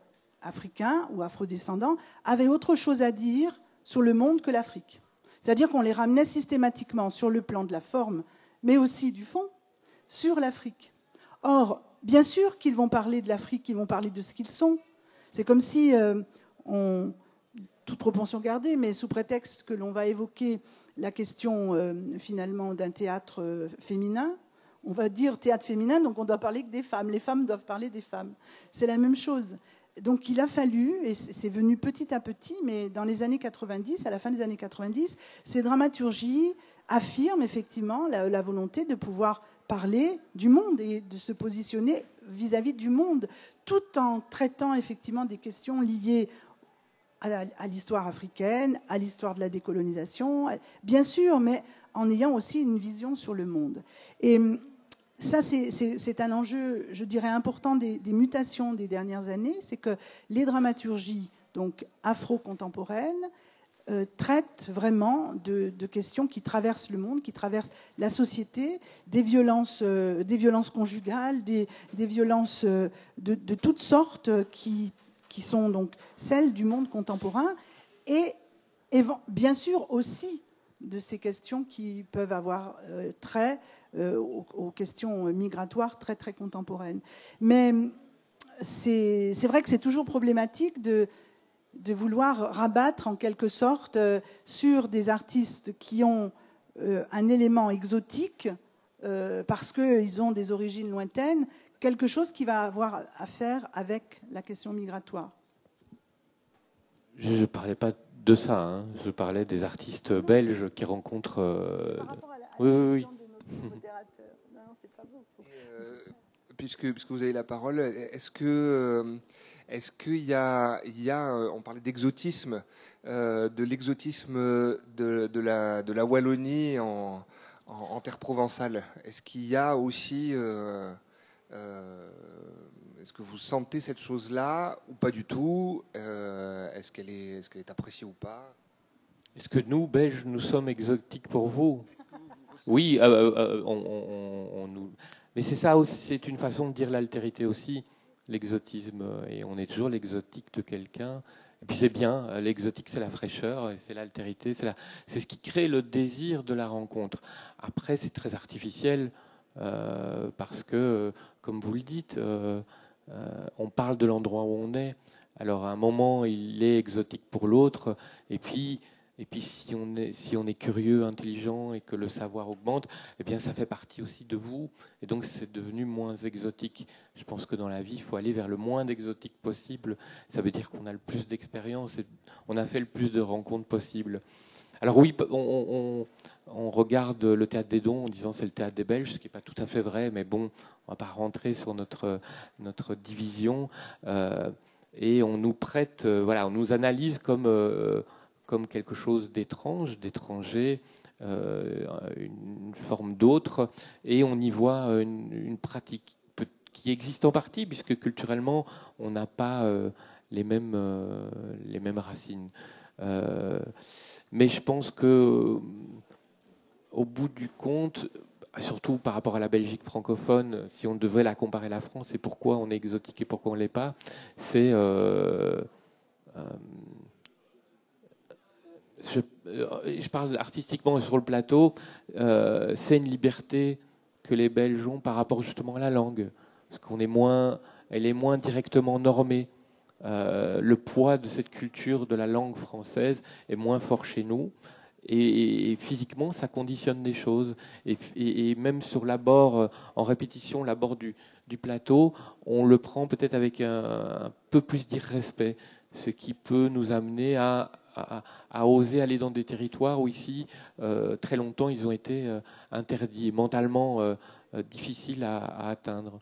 africains ou afrodescendants avaient autre chose à dire sur le monde que l'Afrique. C'est-à-dire qu'on les ramenait systématiquement sur le plan de la forme, mais aussi du fond, sur l'Afrique. Or, bien sûr qu'ils vont parler de l'Afrique, qu'ils vont parler de ce qu'ils sont. C'est comme si toute proportion gardée, mais sous prétexte que l'on va évoquer la question finalement d'un théâtre féminin, on va dire théâtre féminin, donc on doit parler que des femmes. Les femmes doivent parler des femmes. C'est la même chose. Donc il a fallu, et c'est venu petit à petit, mais dans les années 90, à la fin des années 90, ces dramaturgies affirment effectivement la volonté de pouvoir parler du monde et de se positionner vis-à-vis du monde, tout en traitant effectivement des questions liées à l'histoire africaine, à l'histoire de la décolonisation, bien sûr, mais en ayant aussi une vision sur le monde. Et ça, c'est un enjeu, je dirais, important des mutations des dernières années, c'est que les dramaturgies donc afro-contemporaines traitent vraiment de questions qui traversent le monde, qui traversent la société, des violences conjugales, des violences de toutes sortes qui sont donc celles du monde contemporain, et bien sûr aussi de ces questions qui peuvent avoir trait aux questions migratoires très très contemporaines. Mais c'est vrai que c'est toujours problématique vouloir rabattre en quelque sorte sur des artistes qui ont un élément exotique parce qu'ils ont des origines lointaines, quelque chose qui va avoir à faire avec la question migratoire. Je ne parlais pas de ça, hein. Je parlais des artistes belges qui rencontrent... Par rapport à la oui. de notre modérateur. Non, c'est pas beau. Puisque vous avez la parole, est-ce qu'il y a, on parlait d'exotisme, de l'exotisme de la Wallonie en terre provençale. Est-ce qu'il y a aussi, est-ce que vous sentez cette chose-là ou pas du tout? Est-ce qu'elle est appréciée ou pas? Est-ce que nous, Belges, nous sommes exotiques pour vous? Oui, mais c'est ça aussi, c'est une façon de dire l'altérité aussi, l'exotisme, et on est toujours l'exotique de quelqu'un. Et puis c'est bien, l'exotique c'est la fraîcheur, et c'est l'altérité, c'est ce qui crée le désir de la rencontre. Après c'est très artificiel, parce que, comme vous le dites, on parle de l'endroit où on est. Alors à un moment il est exotique pour l'autre, et puis si on est curieux, intelligent et que le savoir augmente, eh bien ça fait partie aussi de vous. Et donc c'est devenu moins exotique. Je pense que dans la vie, il faut aller vers le moins d'exotique possible. Ça veut dire qu'on a le plus d'expérience et on a fait le plus de rencontres possibles. Alors oui, on regarde le théâtre des Dons en disant c'est le théâtre des Belges, ce qui n'est pas tout à fait vrai, mais bon, on ne va pas rentrer sur notre division. Et on nous prête, on nous analyse comme quelque chose d'étrange, d'étranger, une forme d'autre, et on y voit une pratique qui existe en partie, puisque culturellement, on n'a pas les mêmes racines. Mais je pense que, au bout du compte, surtout par rapport à la Belgique francophone, si on devait la comparer à la France, et pourquoi on est exotique et pourquoi on ne l'est pas, c'est... je parle artistiquement sur le plateau, c'est une liberté que les Belges ont par rapport justement à la langue, parce elle est moins directement normée. Le poids de cette culture de la langue française est moins fort chez nous, et physiquement ça conditionne des choses, et même sur l'abord, en répétition, l'abord du plateau, on le prend peut-être avec un peu plus d'irrespect, ce qui peut nous amener à oser aller dans des territoires où ici, très longtemps, ils ont été interdits, mentalement difficiles à atteindre.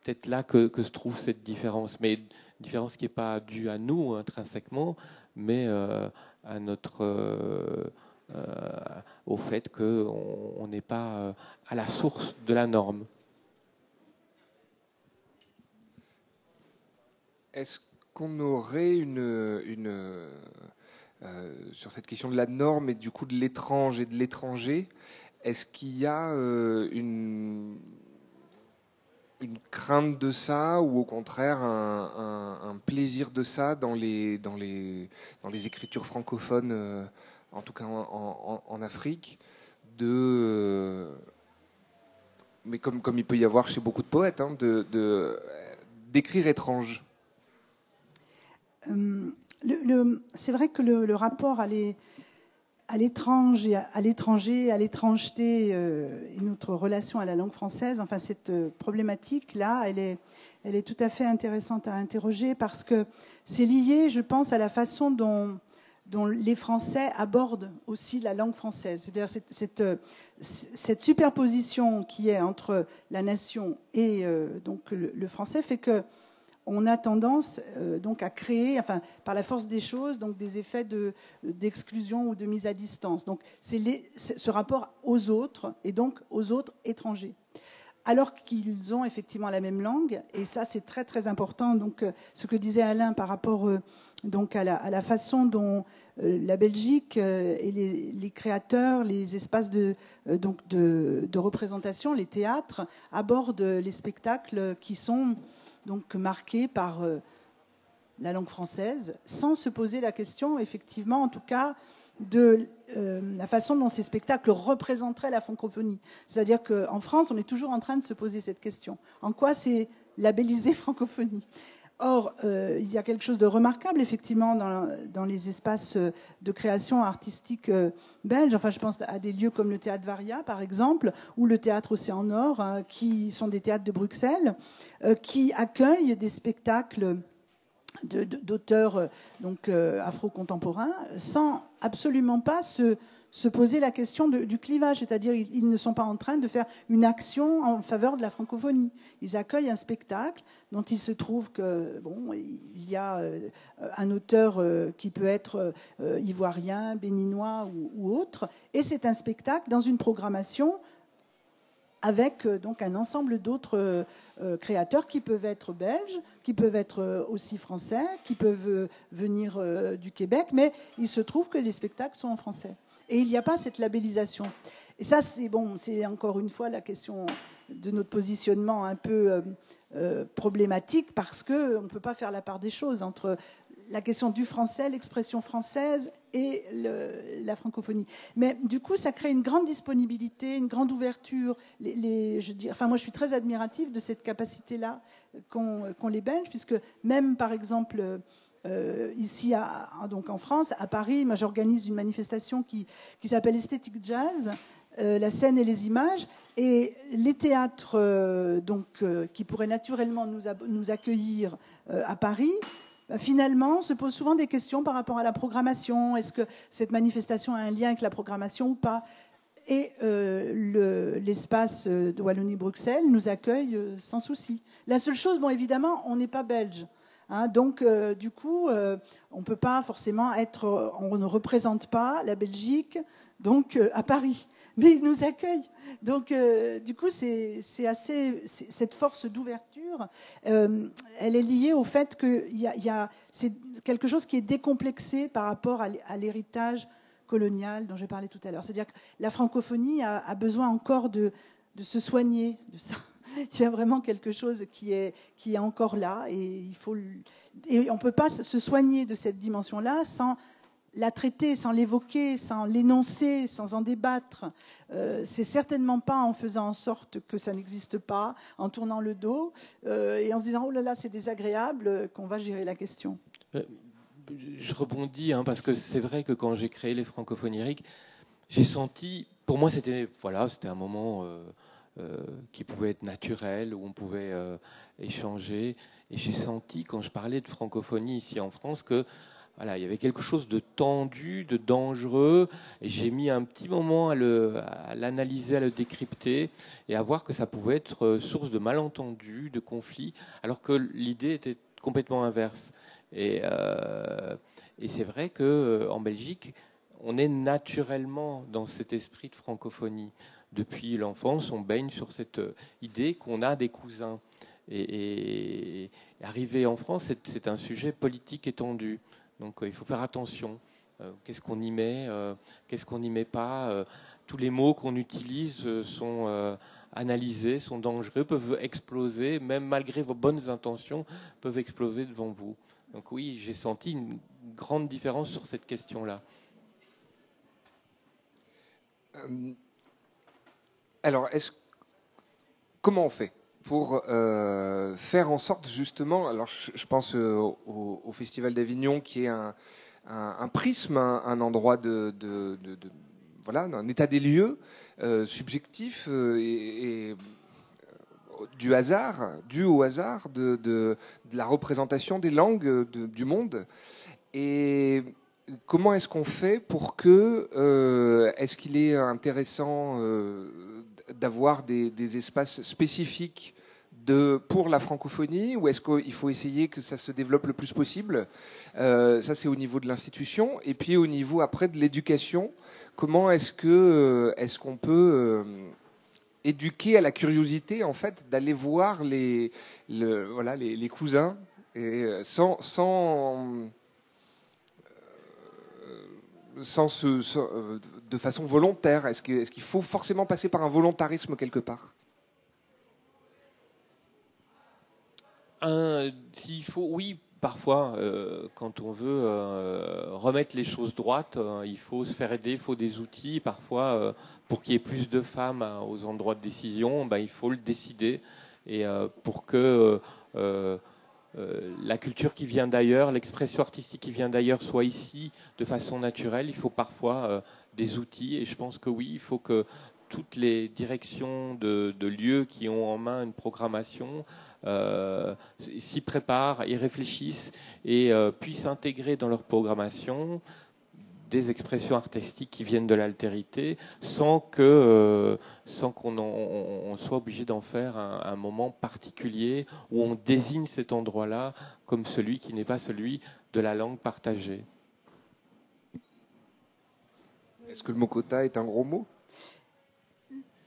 Peut-être là que se trouve cette différence, mais une différence qui n'est pas due à nous intrinsèquement, mais au fait qu'on n'est pas à la source de la norme. Est-ce qu'on aurait sur cette question de la norme et du coup de l'étrange et de l'étranger, est-ce qu'il y a une crainte de ça, ou au contraire un plaisir de ça dans les écritures francophones, en tout cas en Afrique, mais comme il peut y avoir chez beaucoup de poètes, hein, d'écrire étrange? C'est vrai que le rapport à l'étranger, à l'étrangeté et notre relation à la langue française, enfin cette problématique-là, elle est tout à fait intéressante à interroger, parce que c'est lié, je pense, à la façon dont les Français abordent aussi la langue française. C'est-à-dire cette superposition qui est entre la nation et donc le français fait que on a tendance donc à créer, enfin, par la force des choses, donc des effets d'exclusion ou de mise à distance. Donc c'est ce rapport aux autres, et donc aux autres étrangers, alors qu'ils ont effectivement la même langue. Et ça, c'est très très important. Donc ce que disait Alain par rapport donc à la façon dont la Belgique et les créateurs, les espaces de représentation, les théâtres, abordent les spectacles qui sont donc marqués par la langue française, sans se poser la question, effectivement, en tout cas, de la façon dont ces spectacles représenteraient la francophonie. C'est-à-dire qu'en France, on est toujours en train de se poser cette question. En quoi c'est labellisé francophonie ? Or, il y a quelque chose de remarquable, effectivement, dans les espaces de création artistique belges. Enfin, je pense à des lieux comme le Théâtre Varia, par exemple, ou le Théâtre Océan Nord, hein, qui sont des théâtres de Bruxelles, qui accueillent des spectacles d'auteurs afro-contemporains sans absolument pas se poser la question du clivage, c'est-à-dire ils ne sont pas en train de faire une action en faveur de la francophonie. Ils accueillent un spectacle dont il se trouve que il y a un auteur qui peut être ivoirien, béninois ou autre, et c'est un spectacle dans une programmation avec donc un ensemble d'autres créateurs qui peuvent être belges, qui peuvent être aussi français, qui peuvent venir du Québec, mais il se trouve que les spectacles sont en français. Et il n'y a pas cette labellisation. Et ça, c'est encore une fois la question de notre positionnement un peu problématique, parce qu'on ne peut pas faire la part des choses entre la question du français, l'expression française et la francophonie. Mais du coup, ça crée une grande disponibilité, une grande ouverture. Moi, je suis très admirative de cette capacité-là qu'ont les Belges, puisque même, par exemple, ici, donc en France, à Paris, moi, j'organise une manifestation qui s'appelle Esthétique Jazz, la scène et les images, et les théâtres qui pourraient naturellement nous accueillir à Paris, finalement, se posent souvent des questions par rapport à la programmation. Est-ce que cette manifestation a un lien avec la programmation ou pas? Et l'espace de Wallonie-Bruxelles nous accueille sans souci. La seule chose, évidemment, on n'est pas belge. Hein, donc, du coup, on peut pas forcément on ne représente pas la Belgique, donc à Paris, mais ils nous accueillent. Donc, du coup, c'est cette force d'ouverture, elle est liée au fait que c'est quelque chose qui est décomplexé par rapport à l'héritage colonial dont j'ai parlé tout à l'heure. C'est-à-dire que la francophonie a besoin encore de se soigner de ça. Il y a vraiment quelque chose qui est encore là, et on ne peut pas se soigner de cette dimension-là sans la traiter, sans l'évoquer, sans l'énoncer, sans en débattre. C'est certainement pas en faisant en sorte que ça n'existe pas, en tournant le dos et en se disant « oh là là, c'est désagréable » qu'on va gérer la question. Je rebondis, parce que c'est vrai que quand j'ai créé les Francophoniériques, j'ai senti, pour moi c'était un moment qui pouvait être naturel, où on pouvait échanger, et j'ai senti quand je parlais de francophonie ici en France que il y avait quelque chose de tendu, de dangereux, et j'ai mis un petit moment à l'analyser, à le décrypter, et à voir que ça pouvait être source de malentendus, de conflits, alors que l'idée était complètement inverse. Et c'est vrai qu'en Belgique, on est naturellement dans cet esprit de francophonie. Depuis l'enfance, on baigne sur cette idée qu'on a des cousins. Et arriver en France, c'est un sujet politique étendu. Donc il faut faire attention. Qu'est-ce qu'on y met, qu'est-ce qu'on n'y met pas. Tous les mots qu'on utilise sont analysés, sont dangereux, peuvent exploser, même malgré vos bonnes intentions, peuvent exploser devant vous. Donc oui, j'ai senti une grande différence sur cette question-là. Alors, comment on fait pour faire en sorte justement, alors je pense au Festival d'Avignon qui est un prisme, un endroit d'un état des lieux subjectif et dû au hasard de la représentation des langues du monde. Et comment est-ce qu'on fait pour est-ce qu'il est intéressant d'avoir des espaces spécifiques pour la francophonie, ou est-ce qu'il faut essayer que ça se développe le plus possible? Ça, c'est au niveau de l'institution. Et puis au niveau après de l'éducation, comment est-ce qu'on peut éduquer à la curiosité, en fait, d'aller voir les cousins, et de façon volontaire? Est-ce qu'il faut forcément passer par un volontarisme quelque part? S'il faut, oui, parfois, quand on veut remettre les choses droites, il faut se faire aider, il faut des outils. Parfois, pour qu'il y ait plus de femmes aux endroits de décision, il faut le décider. Et pour que la culture qui vient d'ailleurs, l'expression artistique qui vient d'ailleurs soit ici de façon naturelle. Il faut parfois des outils, et je pense que oui, il faut que toutes les directions de lieux qui ont en main une programmation s'y préparent, y réfléchissent et puissent intégrer dans leur programmation des expressions artistiques qui viennent de l'altérité sans qu'on soit obligé d'en faire un moment particulier où on désigne cet endroit-là comme celui qui n'est pas celui de la langue partagée. Est-ce que le mot quota est un gros mot ?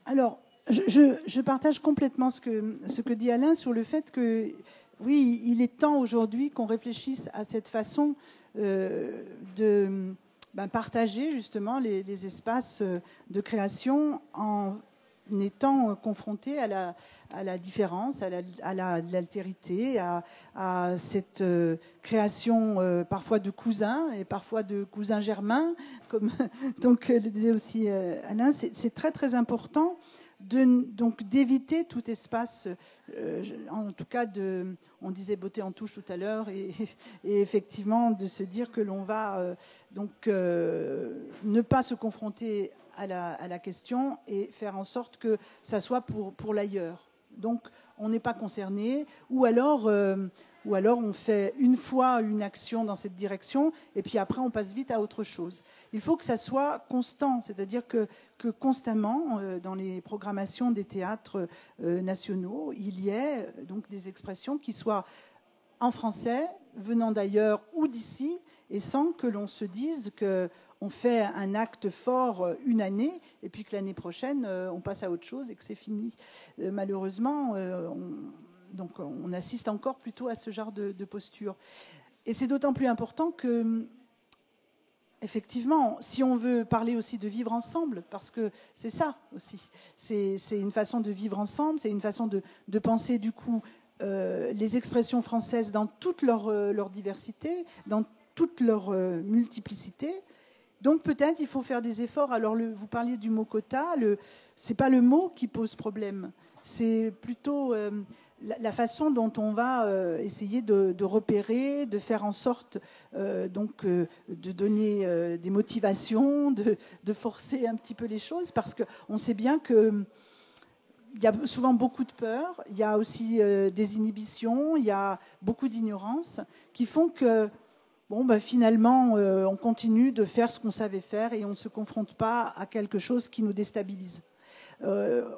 Alors, je partage complètement ce que dit Alain sur le fait que, oui, il est temps aujourd'hui qu'on réfléchisse à cette façon de partager justement les espaces de création en étant confronté à la différence, à l'altérité, à cette création parfois de cousins et parfois de cousins germains, comme donc le disait aussi Alain. C'est très très important donc d'éviter tout espace, en tout cas on disait beauté en touche tout à l'heure, et effectivement de se dire que l'on va ne pas se confronter à la question et faire en sorte que ça soit pour l'ailleurs. Donc on n'est pas concerné, ou alors on fait une fois une action dans cette direction et puis après on passe vite à autre chose. Il faut que ça soit constant, c'est-à-dire que constamment dans les programmations des théâtres nationaux, il y ait donc des expressions qui soient en français, venant d'ailleurs ou d'ici, et sans que l'on se dise qu'on fait un acte fort une année et puis que l'année prochaine on passe à autre chose et que c'est fini. Malheureusement, on assiste encore plutôt à ce genre de posture. Et c'est d'autant plus important que, effectivement, si on veut parler aussi de vivre ensemble, parce que c'est ça aussi, c'est une façon de vivre ensemble, c'est une façon de penser du coup les expressions françaises dans toute leur diversité, dans toute leur multiplicité. Donc peut-être il faut faire des efforts. Alors vous parliez du mot quota, c'est pas le mot qui pose problème, c'est plutôt la façon dont on va essayer de repérer, de faire en sorte de donner des motivations, de forcer un petit peu les choses, parce qu'on sait bien que il y a souvent beaucoup de peur, il y a aussi des inhibitions, il y a beaucoup d'ignorance qui font que finalement on continue de faire ce qu'on savait faire et on ne se confronte pas à quelque chose qui nous déstabilise.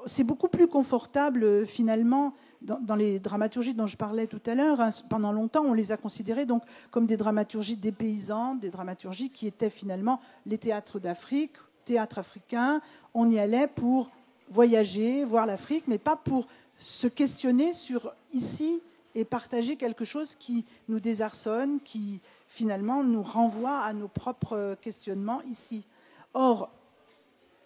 C'est beaucoup plus confortable finalement dans les dramaturgies dont je parlais tout à l'heure. Pendant longtemps on les a considérées donc comme des dramaturgies dépaysantes, des dramaturgies qui étaient finalement les théâtres d'Afrique, théâtre africain. On y allait pour voyager, voir l'Afrique, mais pas pour se questionner sur ici et partager quelque chose qui nous désarçonne, qui finalement nous renvoie à nos propres questionnements ici. Or,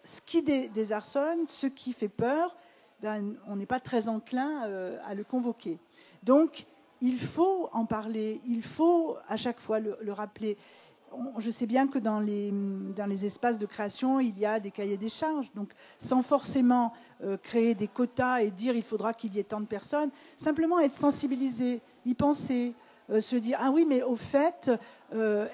ce qui désarçonne, ce qui fait peur, on n'est pas très enclin à le convoquer. Donc, il faut en parler, il faut à chaque fois le rappeler. Je sais bien que dans les espaces de création, il y a des cahiers des charges, donc sans forcément créer des quotas et dire il faudra qu'il y ait tant de personnes, simplement être sensibilisé, y penser, se dire ah oui, mais au fait,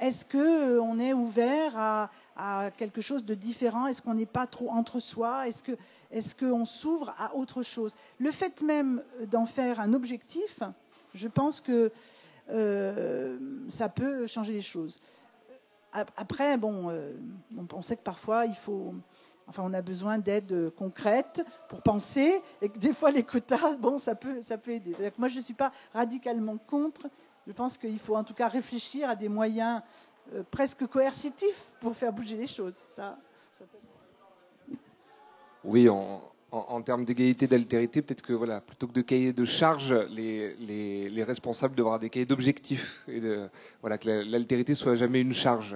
est-ce qu'on est ouvert à quelque chose de différent? Est-ce qu'on n'est pas trop entre soi? Est-ce qu'on s'ouvre à autre chose? Le fait même d'en faire un objectif, je pense que ça peut changer les choses. Après, on sait que parfois, on a besoin d'aide concrète pour penser, et que des fois, les quotas, ça peut aider. C'est-à-dire que moi, je ne suis pas radicalement contre. Je pense qu'il faut en tout cas réfléchir à des moyens presque coercitifs pour faire bouger les choses. Ça peut... Oui, en termes d'égalité, d'altérité, peut-être que plutôt que de cahiers de charges, les responsables devraient avoir des cahiers d'objectifs et que l'altérité soit jamais une charge.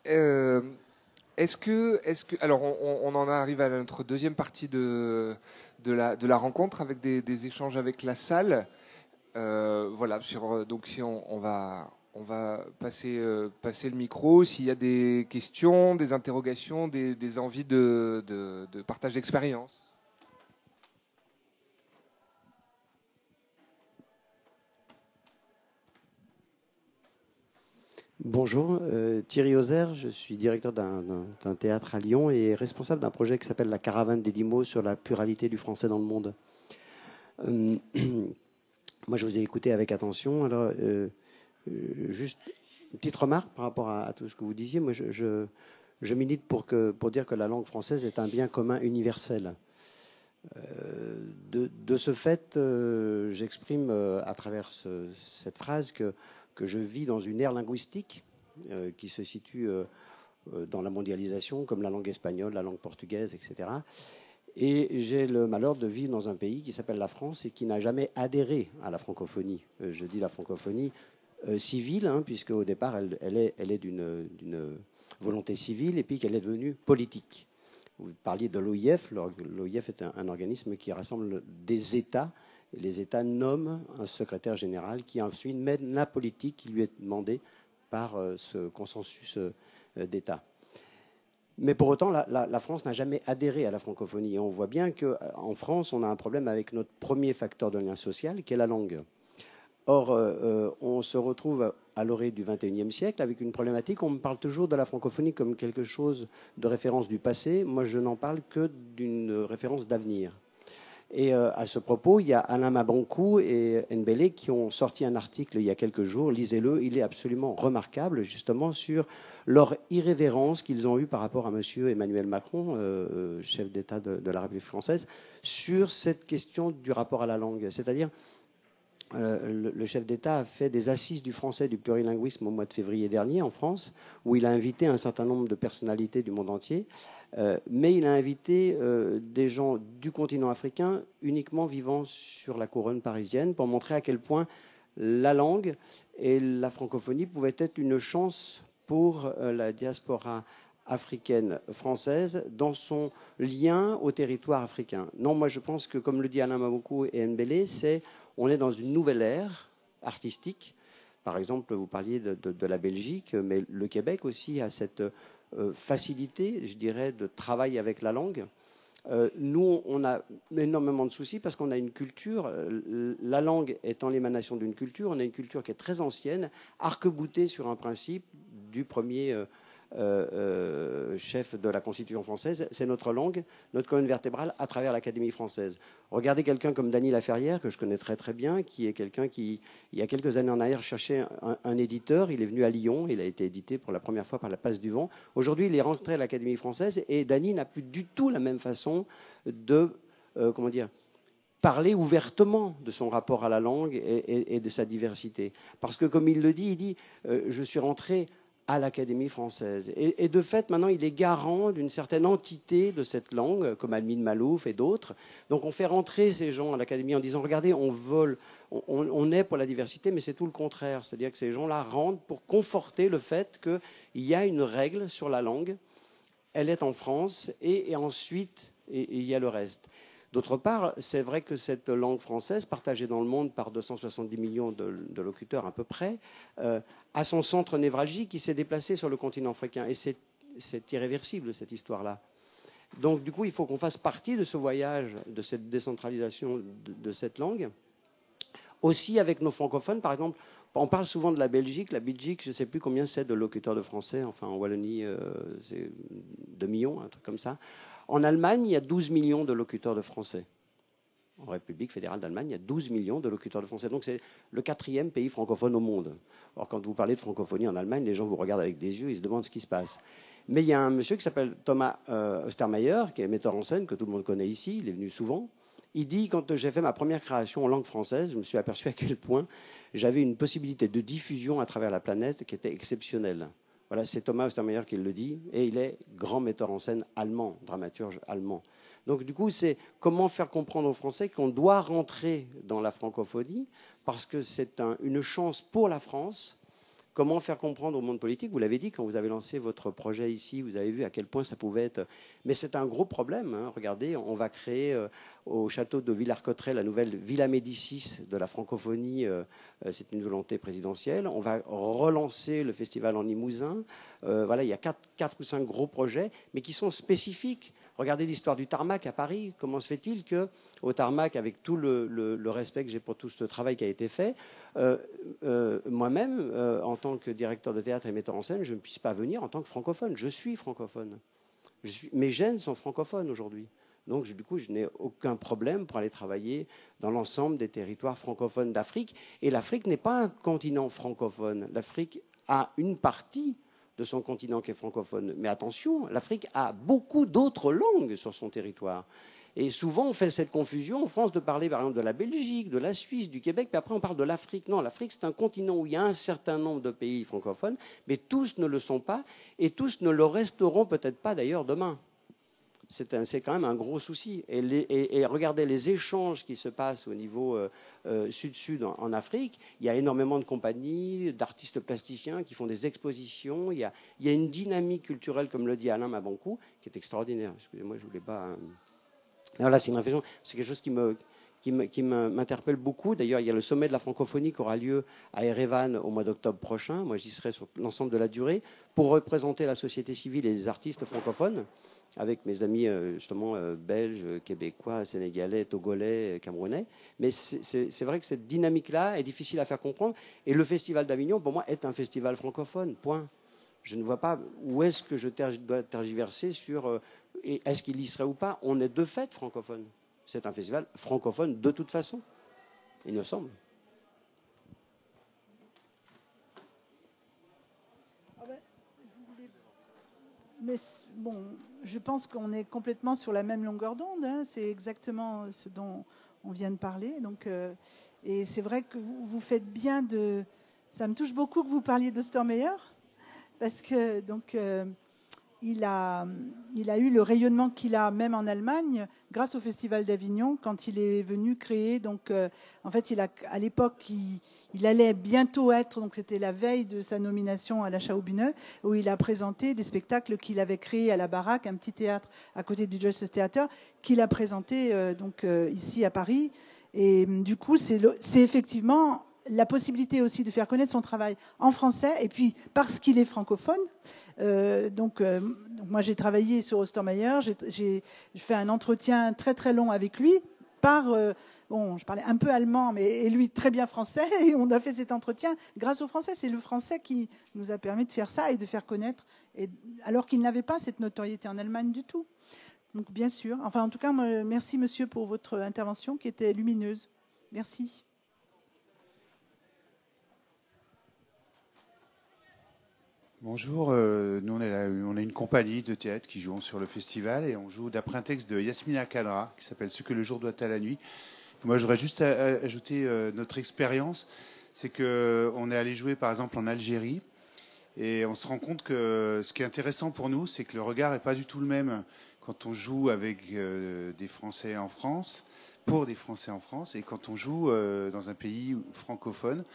Est-ce que alors on en arrive à notre deuxième partie de la rencontre avec des échanges avec la salle. Donc si on va passer le micro. S'il y a des questions, des interrogations, des envies de partage d'expérience. Bonjour, Thierry Ozer, je suis directeur d'un théâtre à Lyon et responsable d'un projet qui s'appelle la Caravane des 10 mots sur la pluralité du français dans le monde. Moi, je vous ai écouté avec attention. Alors, juste une petite remarque par rapport à tout ce que vous disiez. Moi, je milite pour dire que la langue française est un bien commun universel. De ce fait, j'exprime à travers cette phrase que je vis dans une ère linguistique qui se situe dans la mondialisation, comme la langue espagnole, la langue portugaise, etc. Et j'ai le malheur de vivre dans un pays qui s'appelle la France et qui n'a jamais adhéré à la francophonie. Je dis la francophonie civile, hein, puisque au départ, elle est d'une volonté civile et puis qu'elle est devenue politique. Vous parliez de l'OIF. L'OIF est un organisme qui rassemble des États. Et les États nomment un secrétaire général qui ensuite mène la politique qui lui est demandée par ce consensus d'État. Mais pour autant, la France n'a jamais adhéré à la francophonie. Et on voit bien qu'en France, on a un problème avec notre premier facteur de lien social, qui est la langue. Or, on se retrouve à l'orée du XXIe siècle avec une problématique. On me parle toujours de la francophonie comme quelque chose de référence du passé. Moi, je n'en parle que d'une référence d'avenir. Et à ce propos, il y a Alain Mabankou et Nbélé qui ont sorti un article il y a quelques jours. Lisez-le, il est absolument remarquable, justement, sur leur irrévérence qu'ils ont eue par rapport à M. Emmanuel Macron, chef d'État de la République française, sur cette question du rapport à la langue. C'est-à-dire, le chef d'État a fait des assises du français, du plurilinguisme au mois de février dernier en France, où il a invité un certain nombre de personnalités du monde entier, mais il a invité des gens du continent africain uniquement vivant sur la couronne parisienne pour montrer à quel point la langue et la francophonie pouvaient être une chance pour la diaspora africaine française dans son lien au territoire africain. Non, moi je pense que, comme le dit Alain Mabankou et Nbélé, on est dans une nouvelle ère artistique. Par exemple, vous parliez de la Belgique, mais le Québec aussi a cette facilité, je dirais, de travail avec la langue. Nous, on a énormément de soucis parce qu'on a une culture, la langue étant l'émanation d'une culture, on a une culture qui est très ancienne, arc-boutée sur un principe du premier chef de la Constitution française, c'est notre langue, notre colonne vertébrale à travers l'Académie française. Regardez quelqu'un comme Dany Laferrière, que je connais très très bien, qui est quelqu'un qui, il y a quelques années en arrière, cherchait un éditeur. Il est venu à Lyon, il a été édité pour la première fois par la Passe du Vent. Aujourd'hui, il est rentré à l'Académie française et Dany n'a plus du tout la même façon de, parler ouvertement de son rapport à la langue et de sa diversité. Parce que, comme il le dit, il dit je suis rentré à l'Académie française. Et de fait, maintenant, il est garant d'une certaine entité de cette langue, comme Almine Malouf et d'autres. Donc on fait rentrer ces gens à l'Académie en disant, regardez, on est pour la diversité, mais c'est tout le contraire. C'est-à-dire que ces gens-là rentrent pour conforter le fait qu'il y a une règle sur la langue, elle est en France, et ensuite, il y a le reste. D'autre part, c'est vrai que cette langue française, partagée dans le monde par 270 millions de locuteurs à peu près, a son centre névralgique qui s'est déplacé sur le continent africain. Et c'est irréversible, cette histoire-là. Donc, du coup, il faut qu'on fasse partie de ce voyage, de cette décentralisation de cette langue. Aussi, avec nos francophones, par exemple, on parle souvent de la Belgique. La Belgique, je ne sais plus combien c'est de locuteurs de français. Enfin, en Wallonie, c'est 2 millions, un truc comme ça. En Allemagne, il y a 12 millions de locuteurs de français. En République fédérale d'Allemagne, il y a 12 millions de locuteurs de français. Donc c'est le 4e pays francophone au monde. Or, quand vous parlez de francophonie en Allemagne, les gens vous regardent avec des yeux, ils se demandent ce qui se passe. Mais il y a un monsieur qui s'appelle Thomas Ostermayer, qui est metteur en scène, que tout le monde connaît ici, il est venu souvent. Il dit, quand j'ai fait ma première création en langue française, je me suis aperçu à quel point j'avais une possibilité de diffusion à travers la planète qui était exceptionnelle. Voilà, c'est Thomas Ostermayer qui le dit, et il est grand metteur en scène allemand, dramaturge allemand. Donc du coup, c'est comment faire comprendre aux Français qu'on doit rentrer dans la francophonie, parce que c'est une chance pour la France. Comment faire comprendre au monde politique, vous l'avez dit, quand vous avez lancé votre projet ici, vous avez vu à quel point ça pouvait être... Mais c'est un gros problème, hein. Regardez, on va créer au château de Villars-Cotterêts la nouvelle Villa Médicis de la francophonie, c'est une volonté présidentielle. On va relancer le festival en Limousin. Voilà, il y a 4 ou 5 gros projets, mais qui sont spécifiques. Regardez l'histoire du tarmac à Paris. Comment se fait-il qu'au tarmac, avec tout le respect que j'ai pour tout ce travail qui a été fait, moi-même, en tant que directeur de théâtre et metteur en scène, je ne puisse pas venir en tant que francophone. Je suis francophone. Mes gènes sont francophones aujourd'hui. Donc, du coup, je n'ai aucun problème pour aller travailler dans l'ensemble des territoires francophones d'Afrique. Et l'Afrique n'est pas un continent francophone. L'Afrique a une partie de son continent qui est francophone. Mais attention, l'Afrique a beaucoup d'autres langues sur son territoire. Et souvent, on fait cette confusion en France de parler, par exemple, de la Belgique, de la Suisse, du Québec, puis après, on parle de l'Afrique. Non, l'Afrique, c'est un continent où il y a un certain nombre de pays francophones, mais tous ne le sont pas, et tous ne le resteront peut-être pas d'ailleurs demain. C'est quand même un gros souci. Et regardez les échanges qui se passent au niveau sud-sud en Afrique. Il y a énormément de compagnies, d'artistes plasticiens qui font des expositions. Il y a une dynamique culturelle, comme le dit Alain Mabankou, qui est extraordinaire. Excusez-moi, je ne voulais pas... Voilà, c'est une réflexion. C'est quelque chose qui m'interpelle beaucoup. D'ailleurs, il y a le sommet de la francophonie qui aura lieu à Erevan au mois d'octobre prochain. Moi, j'y serai sur l'ensemble de la durée pour représenter la société civile et les artistes francophones, avec mes amis justement belges, québécois, sénégalais, togolais, camerounais. Mais c'est vrai que cette dynamique-là est difficile à faire comprendre. Et le Festival d'Avignon, pour moi, est un festival francophone, point. Je ne vois pas où est-ce que je dois tergiverser sur est-ce qu'il y serait ou pas. On est de fait francophone. C'est un festival francophone de toute façon, il me semble. Mais bon, je pense qu'on est complètement sur la même longueur d'onde. Hein. C'est exactement ce dont on vient de parler. Donc, et c'est vrai que vous faites bien de... Ça me touche beaucoup que vous parliez d'Ostermeyer, parce que donc, il a eu le rayonnement qu'il a même en Allemagne grâce au Festival d'Avignon quand il est venu créer. Donc, en fait, à l'époque, il allait bientôt être, donc c'était la veille de sa nomination à la Schaubühne, où il a présenté des spectacles qu'il avait créés à la Baraque, un petit théâtre à côté du Justice Theater, qu'il a présenté ici à Paris. Et du coup, c'est effectivement la possibilité aussi de faire connaître son travail en français, et puis parce qu'il est francophone. Donc moi, j'ai travaillé sur Ostermeyer, j'ai fait un entretien très très long avec lui bon, je parlais un peu allemand, et lui très bien français, et on a fait cet entretien grâce au français. C'est le français qui nous a permis de faire ça et de faire connaître, alors qu'il n'avait pas cette notoriété en Allemagne du tout. Donc bien sûr. Enfin, en tout cas, merci monsieur pour votre intervention qui était lumineuse. Merci. Bonjour, nous on a une compagnie de théâtre qui joue sur le festival et on joue d'après un texte de Yasmina Kadra qui s'appelle « Ce que le jour doit à la nuit ». Moi, j'aurais juste ajouté notre expérience, c'est qu'on est allé jouer par exemple en Algérie et on se rend compte que ce qui est intéressant pour nous, c'est que le regard n'est pas du tout le même quand on joue avec des Français en France, pour des Français en France, et quand on joue dans un pays francophone,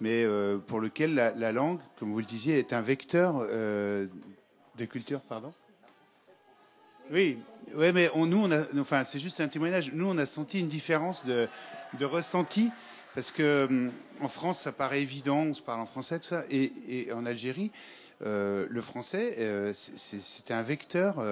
mais pour lequel la langue, comme vous le disiez, est un vecteur de culture, pardon. Oui, ouais, mais enfin, c'est juste un témoignage. Nous, on a senti une différence de ressenti, parce que en France, ça paraît évident, on se parle en français, tout ça, et en Algérie, le français, c'était un vecteur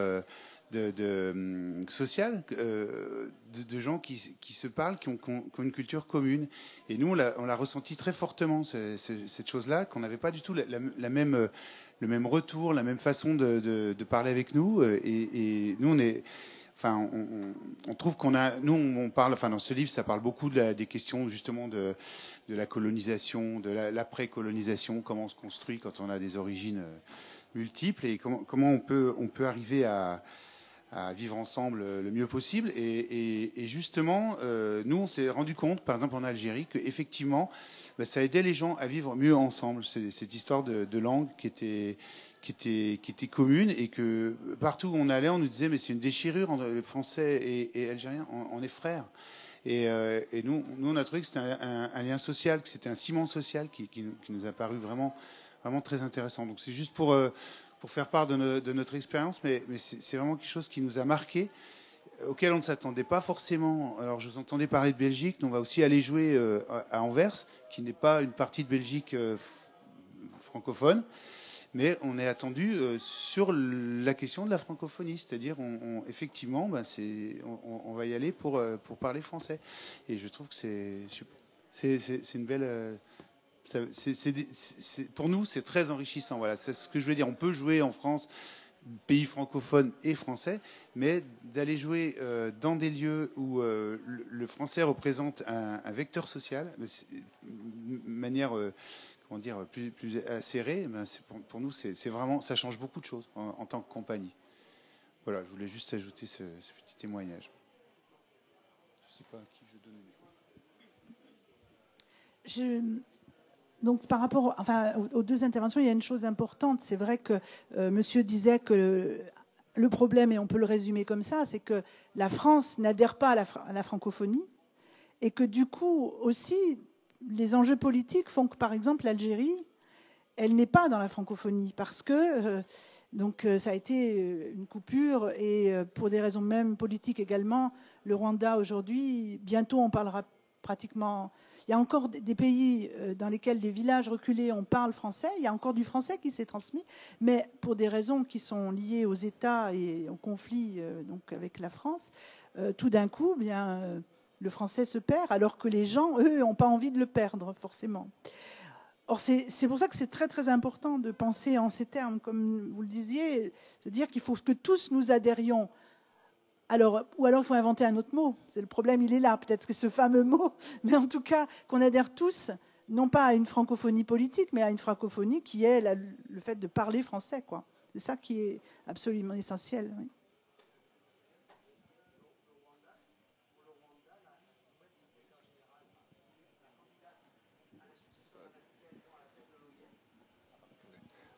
social, de gens qui se parlent, qui ont une culture commune. Et nous, on l'a ressenti très fortement, cette chose-là, qu'on n'avait pas du tout le même retour, la même façon de parler avec nous. Et nous, on trouve on parle, enfin, dans ce livre, ça parle beaucoup des questions justement de la colonisation, de l'après-colonisation, comment on se construit quand on a des origines multiples, et comment on peut arriver à vivre ensemble le mieux possible. Et justement, nous, on s'est rendu compte, par exemple en Algérie, qu'effectivement, ça aidait les gens à vivre mieux ensemble. C'est cette histoire de langue qui était commune, et que partout où on allait, on nous disait mais c'est une déchirure entre le français et algérien, on est frères. Et nous, on a trouvé que c'était un lien social, que c'était un ciment social qui nous a paru vraiment très intéressant. Donc c'est juste pour faire part de notre expérience, mais c'est vraiment quelque chose qui nous a marqué, auquel on ne s'attendait pas forcément. Alors je vous entendais parler de Belgique, nous on va aussi aller jouer à Anvers, qui n'est pas une partie de Belgique francophone, mais on est attendu sur la question de la francophonie, c'est-à-dire effectivement, on va y aller pour parler français. Et je trouve que c'est une belle... pour nous, c'est très enrichissant. Voilà, c'est ce que je veux dire. On peut jouer en France, pays francophone et français, mais d'aller jouer dans des lieux où le français représente un vecteur social, de manière comment dire, plus acérée, pour nous, c'est vraiment, ça change beaucoup de choses en tant que compagnie. Voilà, je voulais juste ajouter ce petit témoignage. Je ne sais pas à qui je donne. Donc, par rapport aux deux interventions, il y a une chose importante. C'est vrai que monsieur disait que le problème, et on peut le résumer comme ça, c'est que la France n'adhère pas à la francophonie et que du coup aussi, les enjeux politiques font que, par exemple, l'Algérie, elle n'est pas dans la francophonie parce que ça a été une coupure et pour des raisons même politiques également, le Rwanda aujourd'hui, bientôt on parlera pratiquement... Il y a encore des pays dans lesquels les villages reculés, on parle français. Il y a encore du français qui s'est transmis, mais pour des raisons qui sont liées aux États et au conflit donc avec la France, tout d'un coup, le français se perd, alors que les gens, eux, n'ont pas envie de le perdre, forcément. Or, c'est pour ça que c'est très, très important de penser en ces termes, comme vous le disiez, de dire qu'il faut que tous nous adhérions. Ou alors il faut inventer un autre mot. C'est le problème, il est là. Peut-être que ce fameux mot, mais en tout cas qu'on adhère tous, non pas à une francophonie politique, mais à une francophonie qui est le fait de parler français, quoi. C'est ça qui est absolument essentiel. Oui.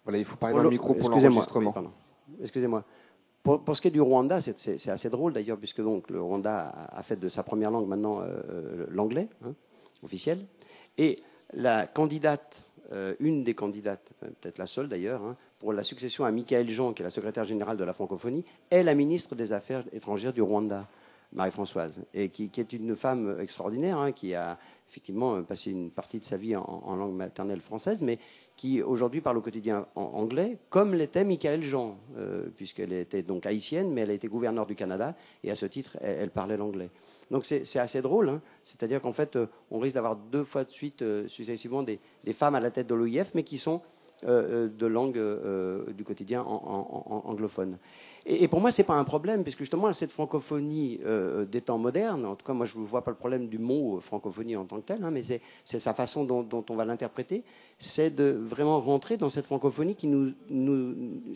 Voilà, il faut parler dans le micro pour l'enregistrement. Oui, excusez-moi. Pour ce qui est du Rwanda, c'est assez drôle d'ailleurs, puisque donc le Rwanda a fait de sa première langue maintenant l'anglais, officiel. Et la candidate, une des candidates, peut-être la seule d'ailleurs, pour la succession à Michaël Jean, qui est la secrétaire générale de la francophonie, est la ministre des Affaires étrangères du Rwanda, Marie-Françoise, et qui est une femme extraordinaire, qui a effectivement passé une partie de sa vie en langue maternelle française, mais qui aujourd'hui parle au quotidien en anglais, comme l'était Michaël Jean, puisqu'elle était donc haïtienne, mais elle a été gouverneure du Canada, et à ce titre, elle parlait l'anglais. Donc c'est assez drôle, c'est-à-dire qu'en fait, on risque d'avoir 2 fois de suite, successivement, des femmes à la tête de l'OIF, mais qui sont de langue du quotidien anglophone. Et pour moi, ce n'est pas un problème, puisque justement, cette francophonie des temps modernes, en tout cas, moi, je ne vois pas le problème du mot francophonie en tant que tel, mais c'est sa façon dont on va l'interpréter, c'est de vraiment rentrer dans cette francophonie qui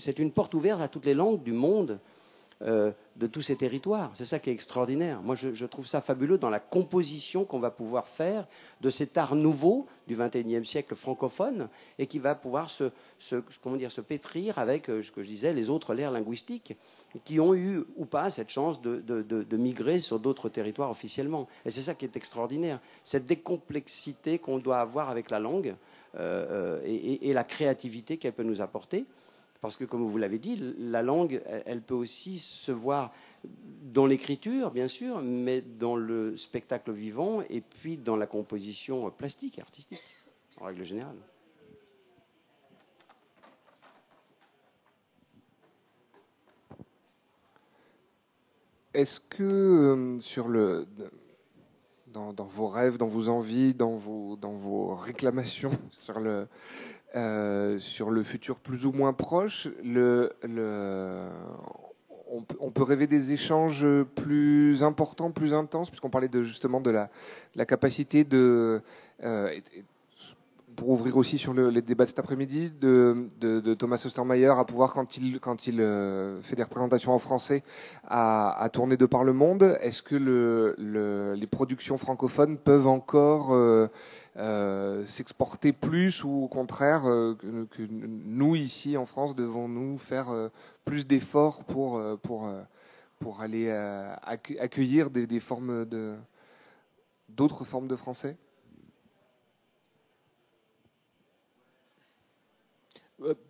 c'est une porte ouverte à toutes les langues du monde, de tous ces territoires. C'est ça qui est extraordinaire. Moi, je trouve ça fabuleux dans la composition qu'on va pouvoir faire de cet art nouveau du XXIe siècle francophone et qui va pouvoir se pétrir avec, ce que je disais, les autres l'aires linguistiques qui ont eu ou pas cette chance de migrer sur d'autres territoires officiellement. Et c'est ça qui est extraordinaire. Cette décomplexité qu'on doit avoir avec la langue et la créativité qu'elle peut nous apporter. Parce que, comme vous l'avez dit, la langue, elle peut aussi se voir dans l'écriture, bien sûr, mais dans le spectacle vivant et puis dans la composition plastique et artistique, en règle générale. Est-ce que dans vos rêves, dans vos envies, dans vos réclamations sur le futur plus ou moins proche, on peut rêver des échanges plus importants, plus intenses, puisqu'on parlait justement de la capacité pour ouvrir aussi sur les débats de cet après-midi, de Thomas Ostermayer à pouvoir, quand il fait des représentations en français, à tourner de par le monde. Est-ce que les productions francophones peuvent encore s'exporter plus, ou au contraire que nous ici en France devons-nous faire plus d'efforts pour aller accueillir d'autres formes de français?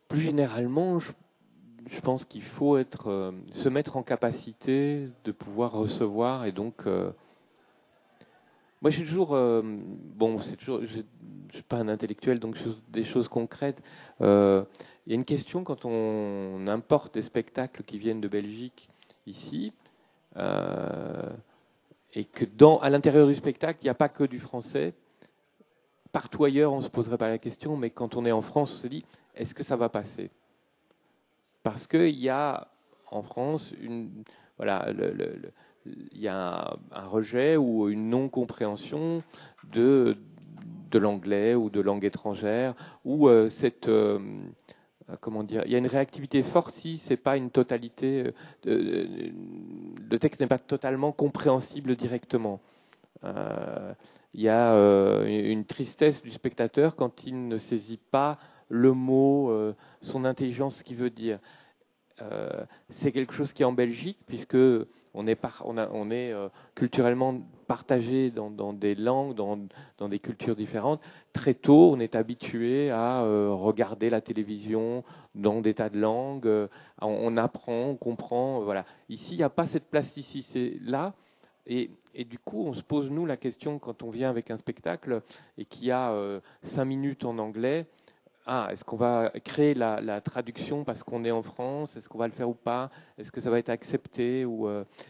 Plus généralement, je pense qu'il faut se mettre en capacité de pouvoir recevoir et donc Moi, je suis toujours... je suis pas un intellectuel, donc des choses concrètes. Il y a une question quand on importe des spectacles qui viennent de Belgique ici, et que à l'intérieur du spectacle, il n'y a pas que du français. Partout ailleurs, on ne se poserait pas la question, mais quand on est en France, on se dit, est-ce que ça va passer? Parce qu'il y a en France il y a un rejet ou une non-compréhension de l'anglais ou de langue étrangère, ou comment dire, il y a une réactivité forte si c'est pas une totalité, le texte n'est pas totalement compréhensible directement. Il y a une tristesse du spectateur quand il ne saisit pas le mot, son intelligence, ce qu'il veut dire. C'est quelque chose qui est en Belgique, puisque on est culturellement partagé dans des langues, dans des cultures différentes. Très tôt, on est habitué à regarder la télévision dans des tas de langues. On apprend, on comprend. Voilà. Ici, il n'y a pas cette plasticité-là. Et du coup, on se pose, nous, la question, quand on vient avec un spectacle et qu'il y a 5 minutes en anglais, est-ce qu'on va créer la traduction parce qu'on est en France? Est-ce qu'on va le faire ou pas? Est-ce que ça va être accepté? Ou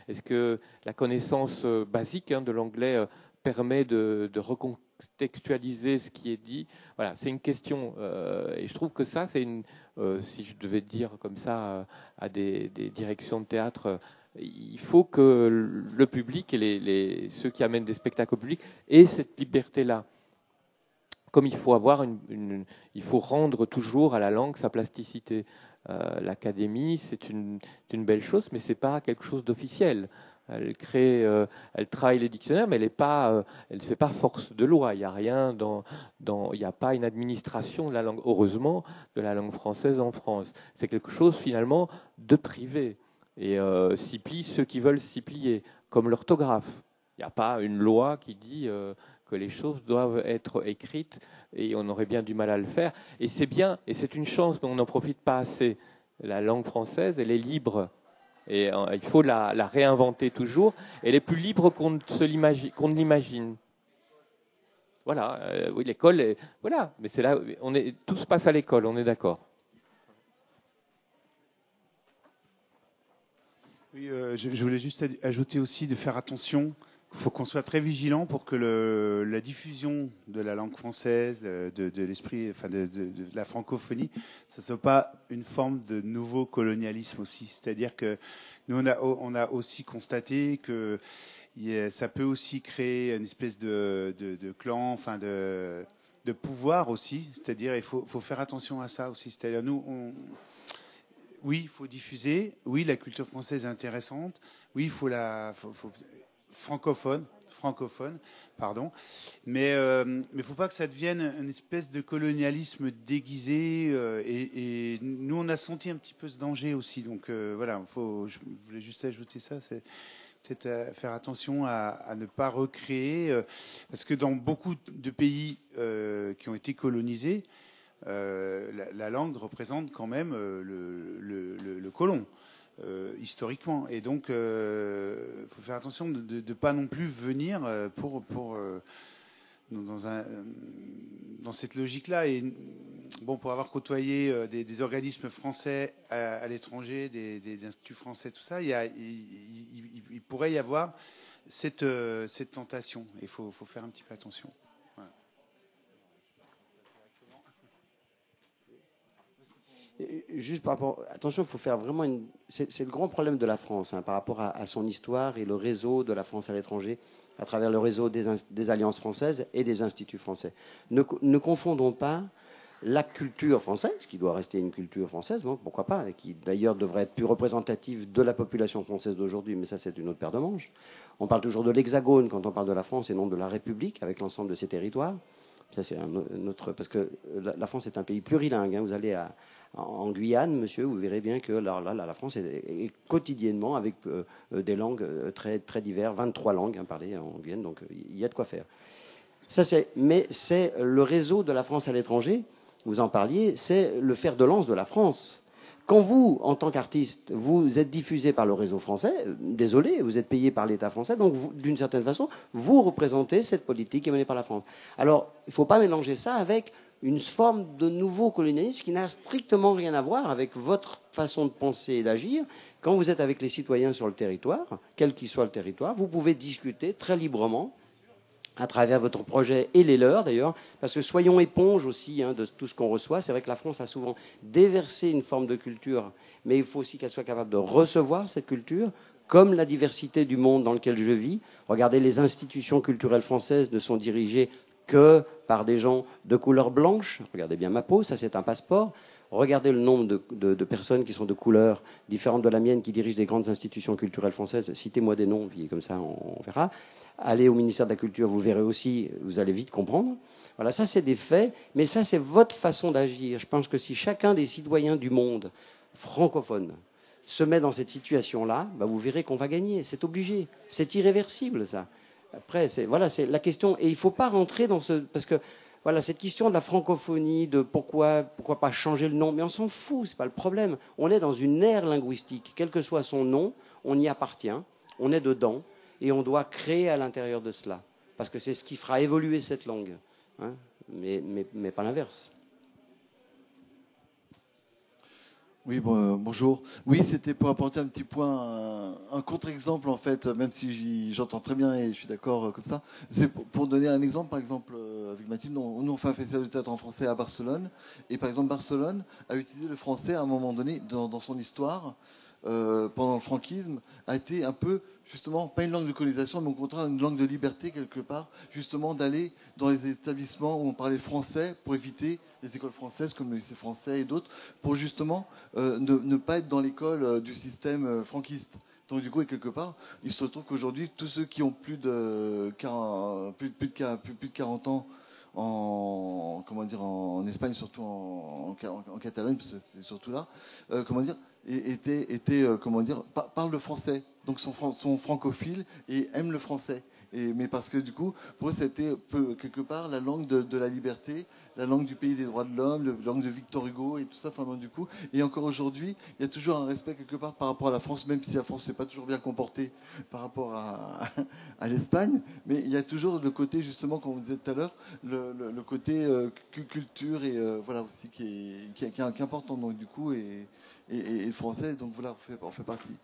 est-ce que la connaissance basique de l'anglais permet de recontextualiser ce qui est dit? Voilà, c'est une question. Et je trouve que ça, c'est si je devais dire comme ça à des directions de théâtre, il faut que le public et ceux qui amènent des spectacles au public aient cette liberté-là. Comme il faut il faut rendre toujours à la langue sa plasticité. L'académie, c'est une belle chose, mais c'est pas quelque chose d'officiel. Elle travaille les dictionnaires, mais elle ne fait pas force de loi. Il n'y a rien il n'y a pas une administration de la langue, heureusement, de la langue française en France. C'est quelque chose finalement de privé. Et s'y plient ceux qui veulent s'y plier, comme l'orthographe. Il n'y a pas une loi qui dit que les choses doivent être écrites, et on aurait bien du mal à le faire. Et c'est bien, et c'est une chance, mais on n'en profite pas assez. La langue française, elle est libre, et il faut la réinventer toujours. Elle est plus libre qu'on ne l'imagine. Voilà, oui, l'école, voilà, mais c'est là, tout se passe à l'école, on est d'accord. Oui, je voulais juste ajouter aussi de faire attention. Il faut qu'on soit très vigilant pour que la diffusion de la langue française, de l'esprit, enfin de la francophonie, ça ne soit pas une forme de nouveau colonialisme aussi. C'est-à-dire que nous, on a aussi constaté que ça peut aussi créer une espèce de clan, enfin de pouvoir aussi. C'est-à-dire il faut faire attention à ça aussi. C'est-à-dire oui, il faut diffuser. Oui, la culture française est intéressante. Oui, il faut francophone, pardon. Mais faut pas que ça devienne une espèce de colonialisme déguisé. Et nous, on a senti un petit peu ce danger aussi. Donc voilà, je voulais juste ajouter ça. C'est faire attention à ne pas recréer, parce que dans beaucoup de pays qui ont été colonisés, la langue représente quand même le colon. Historiquement, et donc faut faire attention de ne pas non plus venir dans cette logique-là. Et bon, pour avoir côtoyé des organismes français à l'étranger, des instituts français, tout ça, il pourrait y avoir cette tentation. Il faut faire un petit peu attention. Voilà. Juste par rapport, attention, il faut faire vraiment c'est le grand problème de la France par rapport à son histoire et le réseau de la France à l'étranger à travers le réseau des alliances françaises et des instituts français. Ne confondons pas la culture française, qui doit rester une culture française, bon, pourquoi pas, et qui d'ailleurs devrait être plus représentative de la population française d'aujourd'hui, mais ça c'est une autre paire de manches. On parle toujours de l'Hexagone quand on parle de la France et non de la République avec l'ensemble de ses territoires. Ça c'est un autre, parce que la France est un pays plurilingue. Vous allez en Guyane, monsieur, vous verrez bien que la France est quotidiennement avec des langues très, très diverses, 23 langues parlées en Guyane, donc il y a de quoi faire. Mais c'est le réseau de la France à l'étranger, vous en parliez, c'est le fer de lance de la France. Quand vous, en tant qu'artiste, vous êtes diffusé par le réseau français, désolé, vous êtes payé par l'État français, donc d'une certaine façon, vous représentez cette politique qui est menée par la France. Alors, il ne faut pas mélanger ça avec une forme de nouveau colonialisme qui n'a strictement rien à voir avec votre façon de penser et d'agir. Quand vous êtes avec les citoyens sur le territoire, quel qu'il soit le territoire, vous pouvez discuter très librement à travers votre projet et les leurs d'ailleurs, parce que soyons éponges aussi de tout ce qu'on reçoit. C'est vrai que la France a souvent déversé une forme de culture, mais il faut aussi qu'elle soit capable de recevoir cette culture, comme la diversité du monde dans lequel je vis. Regardez, les institutions culturelles françaises ne sont dirigées que par des gens de couleur blanche. Regardez bien ma peau, ça c'est un passeport. Regardez le nombre de personnes qui sont de couleurs différentes de la mienne, qui dirigent des grandes institutions culturelles françaises. Citez-moi des noms, puis comme ça on verra. Allez au ministère de la Culture, vous verrez aussi, vous allez vite comprendre. Voilà, ça c'est des faits, mais ça c'est votre façon d'agir. Je pense que si chacun des citoyens du monde francophone se met dans cette situation-là, vous verrez qu'on va gagner. C'est obligé. C'est irréversible, ça. Après, c'est la question. Et il ne faut pas rentrer dans ce... Parce que, voilà, cette question de la francophonie, de pourquoi pas changer le nom, mais on s'en fout, c'est pas le problème. On est dans une ère linguistique. Quel que soit son nom, on y appartient, on est dedans, et on doit créer à l'intérieur de cela. Parce que c'est ce qui fera évoluer cette langue. Hein, mais pas l'inverse. Oui, bonjour. Oui, c'était pour apporter un petit point, un contre-exemple en fait, même si j'entends très bien et je suis d'accord comme ça. C'est pour donner un exemple, par exemple, avec Mathilde, nous on fait un festival de théâtre en français à Barcelone, et par exemple Barcelone a utilisé le français à un moment donné dans son histoire, pendant le franquisme, a été un peu, justement, pas une langue de colonisation, mais au contraire une langue de liberté quelque part, justement d'aller dans les établissements où on parlait français pour éviter les écoles françaises comme le lycée français et d'autres, pour justement ne pas être dans l'école du système franquiste. Donc du coup, et quelque part, il se retrouve qu'aujourd'hui, tous ceux qui ont plus de 40 ans en Espagne, surtout en Catalogne, parce que c'était surtout là, parlent le français, donc sont francophiles et aiment le français. Mais parce que du coup, pour eux, c'était quelque part la langue de la liberté, la langue du pays des droits de l'homme, la langue de Victor Hugo et tout ça. Enfin, du coup, et encore aujourd'hui, il y a toujours un respect quelque part par rapport à la France, même si la France n'est pas toujours bien comportée par rapport à l'Espagne. Mais il y a toujours le côté, justement, comme on disait tout à l'heure, le côté culture et voilà aussi qui est important. Donc du coup, et français, donc voilà, on fait partie.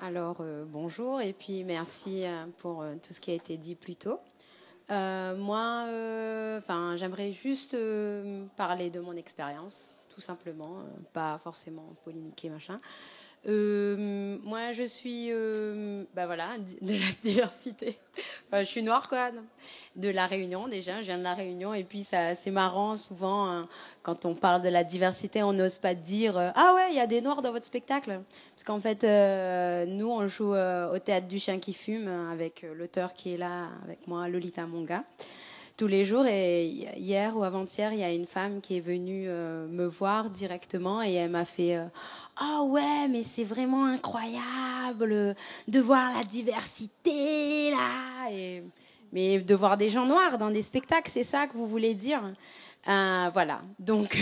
Alors, bonjour et puis merci pour tout ce qui a été dit plus tôt. Moi, j'aimerais juste parler de mon expérience, tout simplement, pas forcément polémiquer, machin. Moi, je suis, de la diversité. Enfin, je suis noire, quoi. De La Réunion, déjà. Je viens de La Réunion. Et puis, c'est marrant, souvent, quand on parle de la diversité, on n'ose pas dire ah ouais, il y a des noirs dans votre spectacle. Parce qu'en fait, nous, on joue au Théâtre du Chien qui fume avec l'auteur qui est là avec moi, Lolita Monga, tous les jours. Et hier ou avant-hier, il y a une femme qui est venue me voir directement et elle m'a fait ah ouais, mais c'est vraiment incroyable de voir la diversité là, mais de voir des gens noirs dans des spectacles, c'est ça que vous voulez dire? Voilà. Donc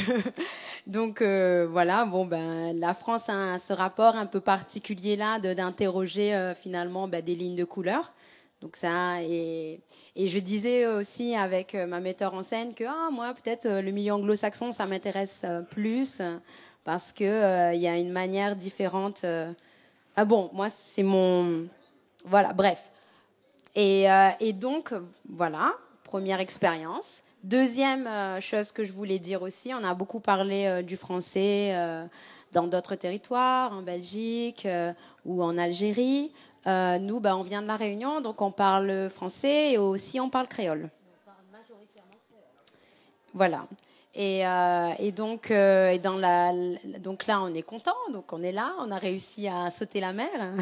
voilà. Bon la France a ce rapport un peu particulier là d'interroger finalement des lignes de couleur. Donc ça, et je disais aussi avec ma metteur en scène que moi peut-être le milieu anglo-saxon ça m'intéresse plus parce que y a une manière différente. Moi c'est mon voilà, bref. Et donc voilà, première expérience. Deuxième chose que je voulais dire aussi, on a beaucoup parlé du français dans d'autres territoires, en Belgique ou en Algérie. Nous, on vient de La Réunion, donc on parle français et aussi on parle créole. On parle majoritairement créole. Voilà. Et donc là, on est content. Donc on est là, on a réussi à sauter la mer.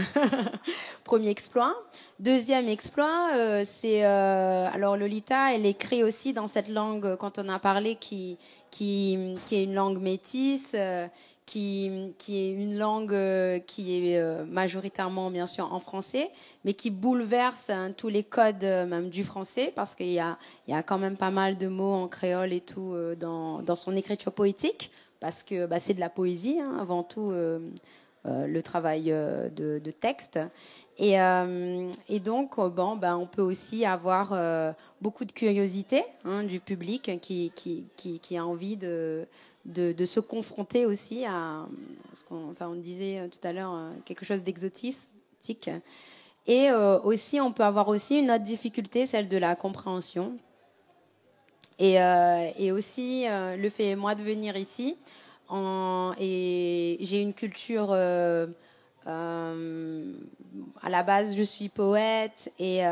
Premier exploit. Deuxième exploit, c'est alors Lolita, elle écrit aussi dans cette langue quand on a parlé qui est une langue métisse. qui est une langue qui est majoritairement, bien sûr, en français, mais qui bouleverse tous les codes même du français, parce qu'il y a quand même pas mal de mots en créole et tout dans son écriture poétique, parce que c'est de la poésie, hein, avant tout, le travail de texte. Et donc, on peut aussi avoir beaucoup de curiosité, hein, du public qui a envie de se confronter aussi à ce on disait tout à l'heure, quelque chose d'exotique. Et aussi, on peut avoir aussi une autre difficulté, celle de la compréhension. Et aussi, le fait, moi, de venir ici, et j'ai une culture... à la base, je suis poète et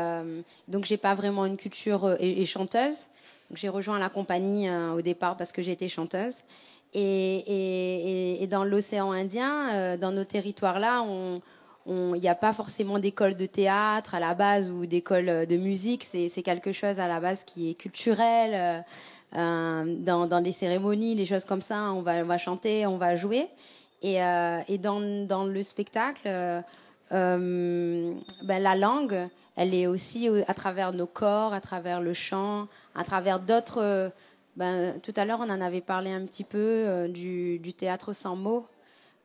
donc j'ai pas vraiment une culture et chanteuse. Donc, j'ai rejoint la compagnie au départ parce que j'étais chanteuse. Et dans l'océan Indien, dans nos territoires là, il n'y a pas forcément d'école de théâtre à la base ou d'école de musique. C'est quelque chose à la base qui est culturel. Dans les cérémonies, les choses comme ça, on va chanter, on va jouer. Et dans le spectacle, la langue, elle est aussi à travers nos corps, à travers le chant, à travers d'autres... tout à l'heure, on en avait parlé un petit peu du théâtre sans mots,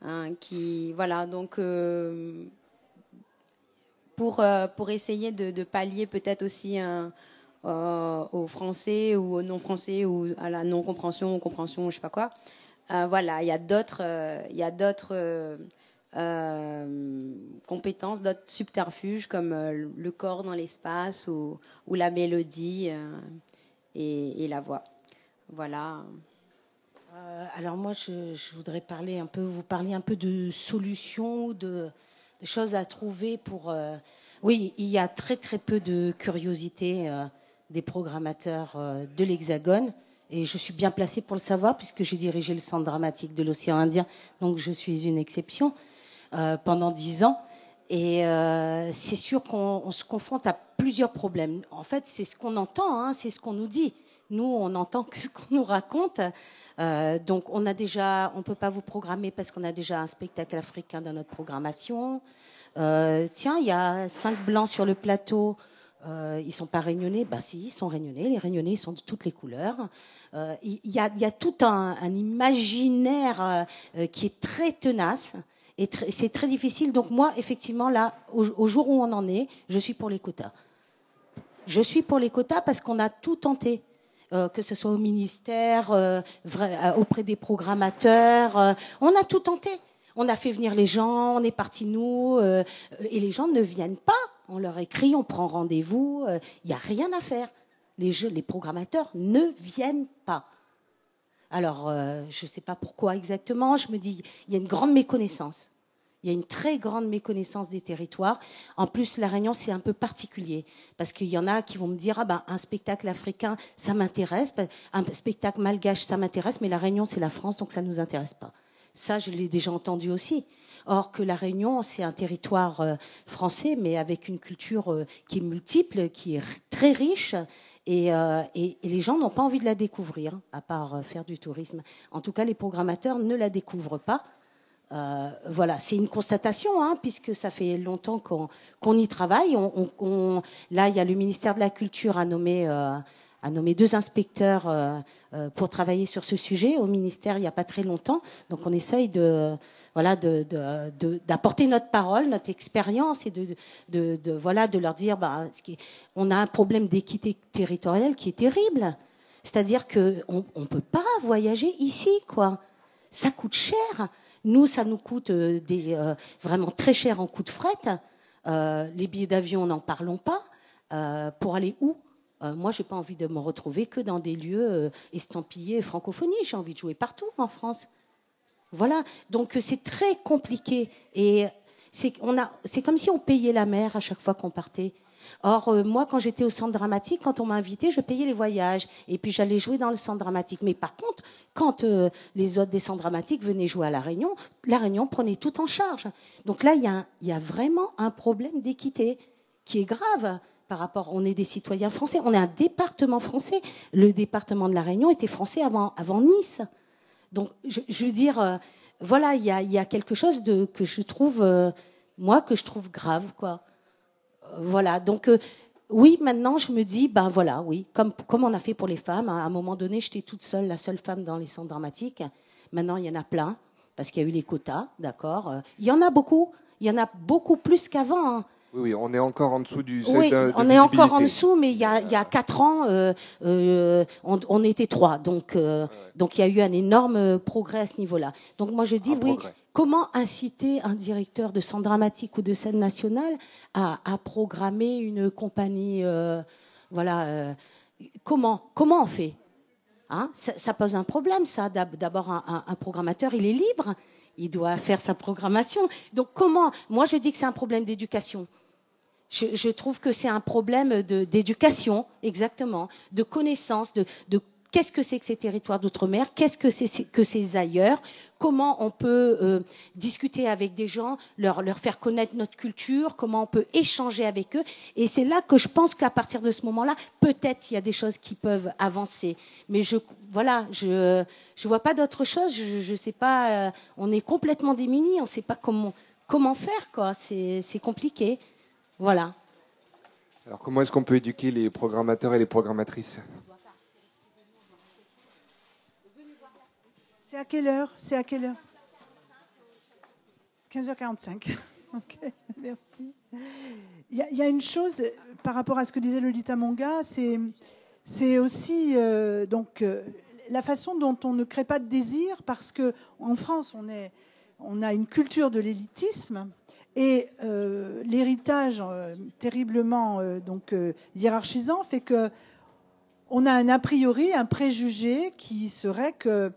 hein, donc pour essayer de pallier peut-être aussi aux Français ou aux non-Français ou à la non-compréhension ou compréhension, je sais pas quoi. Il y a d'autres compétences, d'autres subterfuges comme le corps dans l'espace ou la mélodie et la voix. Voilà. Alors moi, je voudrais vous parler un peu de solutions, de choses à trouver pour... Oui, il y a très très peu de curiosité des programmateurs de l'Hexagone. Et je suis bien placée pour le savoir puisque j'ai dirigé le centre dramatique de l'océan Indien, donc je suis une exception pendant 10 ans. Et c'est sûr qu'on se confronte à plusieurs problèmes. En fait, c'est ce qu'on entend, hein, c'est ce qu'on nous dit. Nous, on n'entend que ce qu'on nous raconte. Donc, on peut pas vous programmer parce qu'on a déjà un spectacle africain dans notre programmation. Tiens, il y a 5 blancs sur le plateau. Ils sont pas réunionnais. Si, ils sont réunionnais. Les réunionnais, ils sont de toutes les couleurs. Il y a tout un imaginaire qui est très tenace et c'est très difficile. Donc moi, effectivement, là, au jour où on en est, je suis pour les quotas. Je suis pour les quotas parce qu'on a tout tenté. Que ce soit au ministère, auprès des programmateurs, on a tout tenté. On a fait venir les gens, on est partis nous, et les gens ne viennent pas. On leur écrit, on prend rendez-vous, il n'y a rien à faire. Les programmateurs ne viennent pas. Alors, je ne sais pas pourquoi exactement, je me dis, il y a une grande méconnaissance. Il y a une très grande méconnaissance des territoires. En plus, La Réunion, c'est un peu particulier. Parce qu'il y en a qui vont me dire, un spectacle africain, ça m'intéresse. Un spectacle malgache, ça m'intéresse. Mais La Réunion, c'est la France, donc ça ne nous intéresse pas. Ça, je l'ai déjà entendu aussi. Or que La Réunion, c'est un territoire français, mais avec une culture qui est multiple, qui est très riche. Et les gens n'ont pas envie de la découvrir, à part faire du tourisme. En tout cas, les programmateurs ne la découvrent pas. Voilà, c'est une constatation, hein, puisque ça fait longtemps qu'on y travaille. Là, il y a le ministère de la Culture a nommé 2 inspecteurs pour travailler sur ce sujet au ministère il n'y a pas très longtemps. Donc, on essaye d'apporter notre parole, notre expérience et de leur dire, on a un problème d'équité territoriale qui est terrible. C'est-à-dire qu'on ne peut pas voyager ici, quoi. Ça coûte cher. Nous, ça nous coûte vraiment très cher en coût de fret. Les billets d'avion, n'en parlons pas. Pour aller où ? Moi, je n'ai pas envie de me retrouver que dans des lieux estampillés francophonie. J'ai envie de jouer partout en France. Voilà. Donc, c'est très compliqué. Et c'est comme si on payait la mer à chaque fois qu'on partait. Or, moi, quand j'étais au centre dramatique, quand on m'invitait, je payais les voyages. Et puis, j'allais jouer dans le centre dramatique. Mais par contre, quand les autres des centres dramatiques venaient jouer à La Réunion prenait tout en charge. Donc là, il y a vraiment un problème d'équité qui est grave par rapport... On est des citoyens français. On est un département français. Le département de La Réunion était français avant Nice. Donc, je veux dire... voilà, il y a quelque chose que je trouve, moi, que je trouve grave, quoi. Voilà, donc oui, maintenant je me dis, ben voilà, oui, comme on a fait pour les femmes, à un moment donné, j'étais toute seule, la seule femme dans les centres dramatiques. Maintenant, il y en a plein, parce qu'il y a eu les quotas, d'accord. Il y en a beaucoup plus qu'avant. Hein. Oui, on est encore en dessous du seuil Oui, de on est encore en visibilité. dessous, mais il y a 4 ans, on était 3. Donc il y a eu un énorme progrès à ce niveau-là. Donc moi je dis, oui, Progrès. comment inciter un directeur de centre dramatique ou de scène nationale à programmer une compagnie comment on fait hein, ça pose un problème, ça. D'abord, un programmateur, il est libre. Il doit faire sa programmation. Donc comment? Moi je dis que c'est un problème d'éducation. Je trouve que c'est un problème d'éducation, exactement, de connaissance, de qu'est-ce que c'est que ces territoires d'outre-mer, qu'est-ce que c'est que ces ailleurs, comment on peut discuter avec des gens, leur faire connaître notre culture, comment on peut échanger avec eux. Et c'est là que je pense qu'à partir de ce moment-là, peut-être il y a des choses qui peuvent avancer. Mais je vois pas d'autre chose. Je sais pas. On est complètement démunis. On sait pas comment faire, quoi. C'est compliqué. Voilà. Alors comment est-ce qu'on peut éduquer les programmateurs et les programmatrices? C'est à quelle heure? 15h45. Ok, merci. Il y a une chose par rapport à ce que disait Lolita Monga, c'est aussi la façon dont on ne crée pas de désir, parce que en France on a une culture de l'élitisme. Et l'héritage terriblement hiérarchisant fait que on a un a priori, un préjugé qui serait que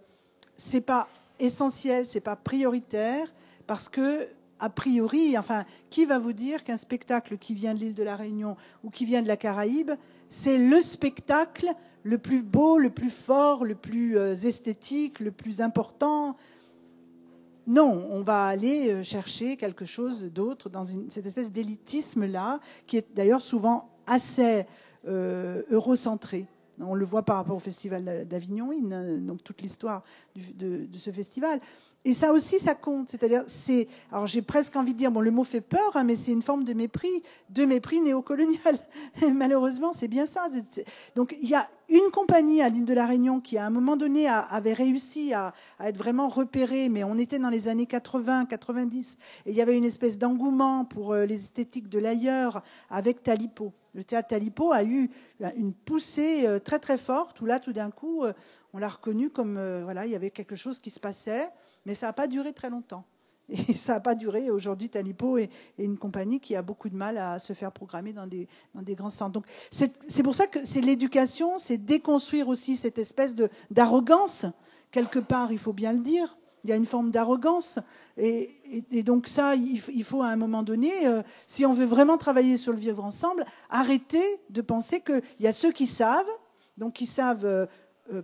c'est pas essentiel, c'est pas prioritaire, parce que a priori, enfin, qui va vous dire qu'un spectacle qui vient de l'île de la Réunion ou qui vient de la Caraïbe, c'est le spectacle le plus beau, le plus fort, le plus esthétique, le plus important? Non, on va aller chercher quelque chose d'autre dans cette espèce d'élitisme-là, qui est d'ailleurs souvent assez eurocentré. On le voit par rapport au Festival d'Avignon, donc toute l'histoire de ce festival. Et ça aussi, ça compte. C'est-à-dire, alors j'ai presque envie de dire, bon, le mot fait peur, hein, mais c'est une forme de mépris néocolonial. Malheureusement, c'est bien ça. Donc, il y a une compagnie à l'île de la Réunion qui, à un moment donné, avait réussi à être vraiment repérée, mais on était dans les années 80, 90, et il y avait une espèce d'engouement pour les esthétiques de l'ailleurs avec Talipo. Le théâtre Talipo a eu une poussée très très forte, où là, tout d'un coup, on l'a reconnu comme, il y avait quelque chose qui se passait. Mais ça n'a pas duré très longtemps. Et ça n'a pas duré. Aujourd'hui, Talipo est une compagnie qui a beaucoup de mal à se faire programmer dans des grands centres. Donc, c'est pour ça que c'est l'éducation, c'est déconstruire aussi cette espèce d'arrogance. Quelque part, il faut bien le dire. Il y a une forme d'arrogance. Et donc ça, il faut à un moment donné, si on veut vraiment travailler sur le vivre ensemble, arrêter de penser qu'il y a ceux qui savent, donc qui savent...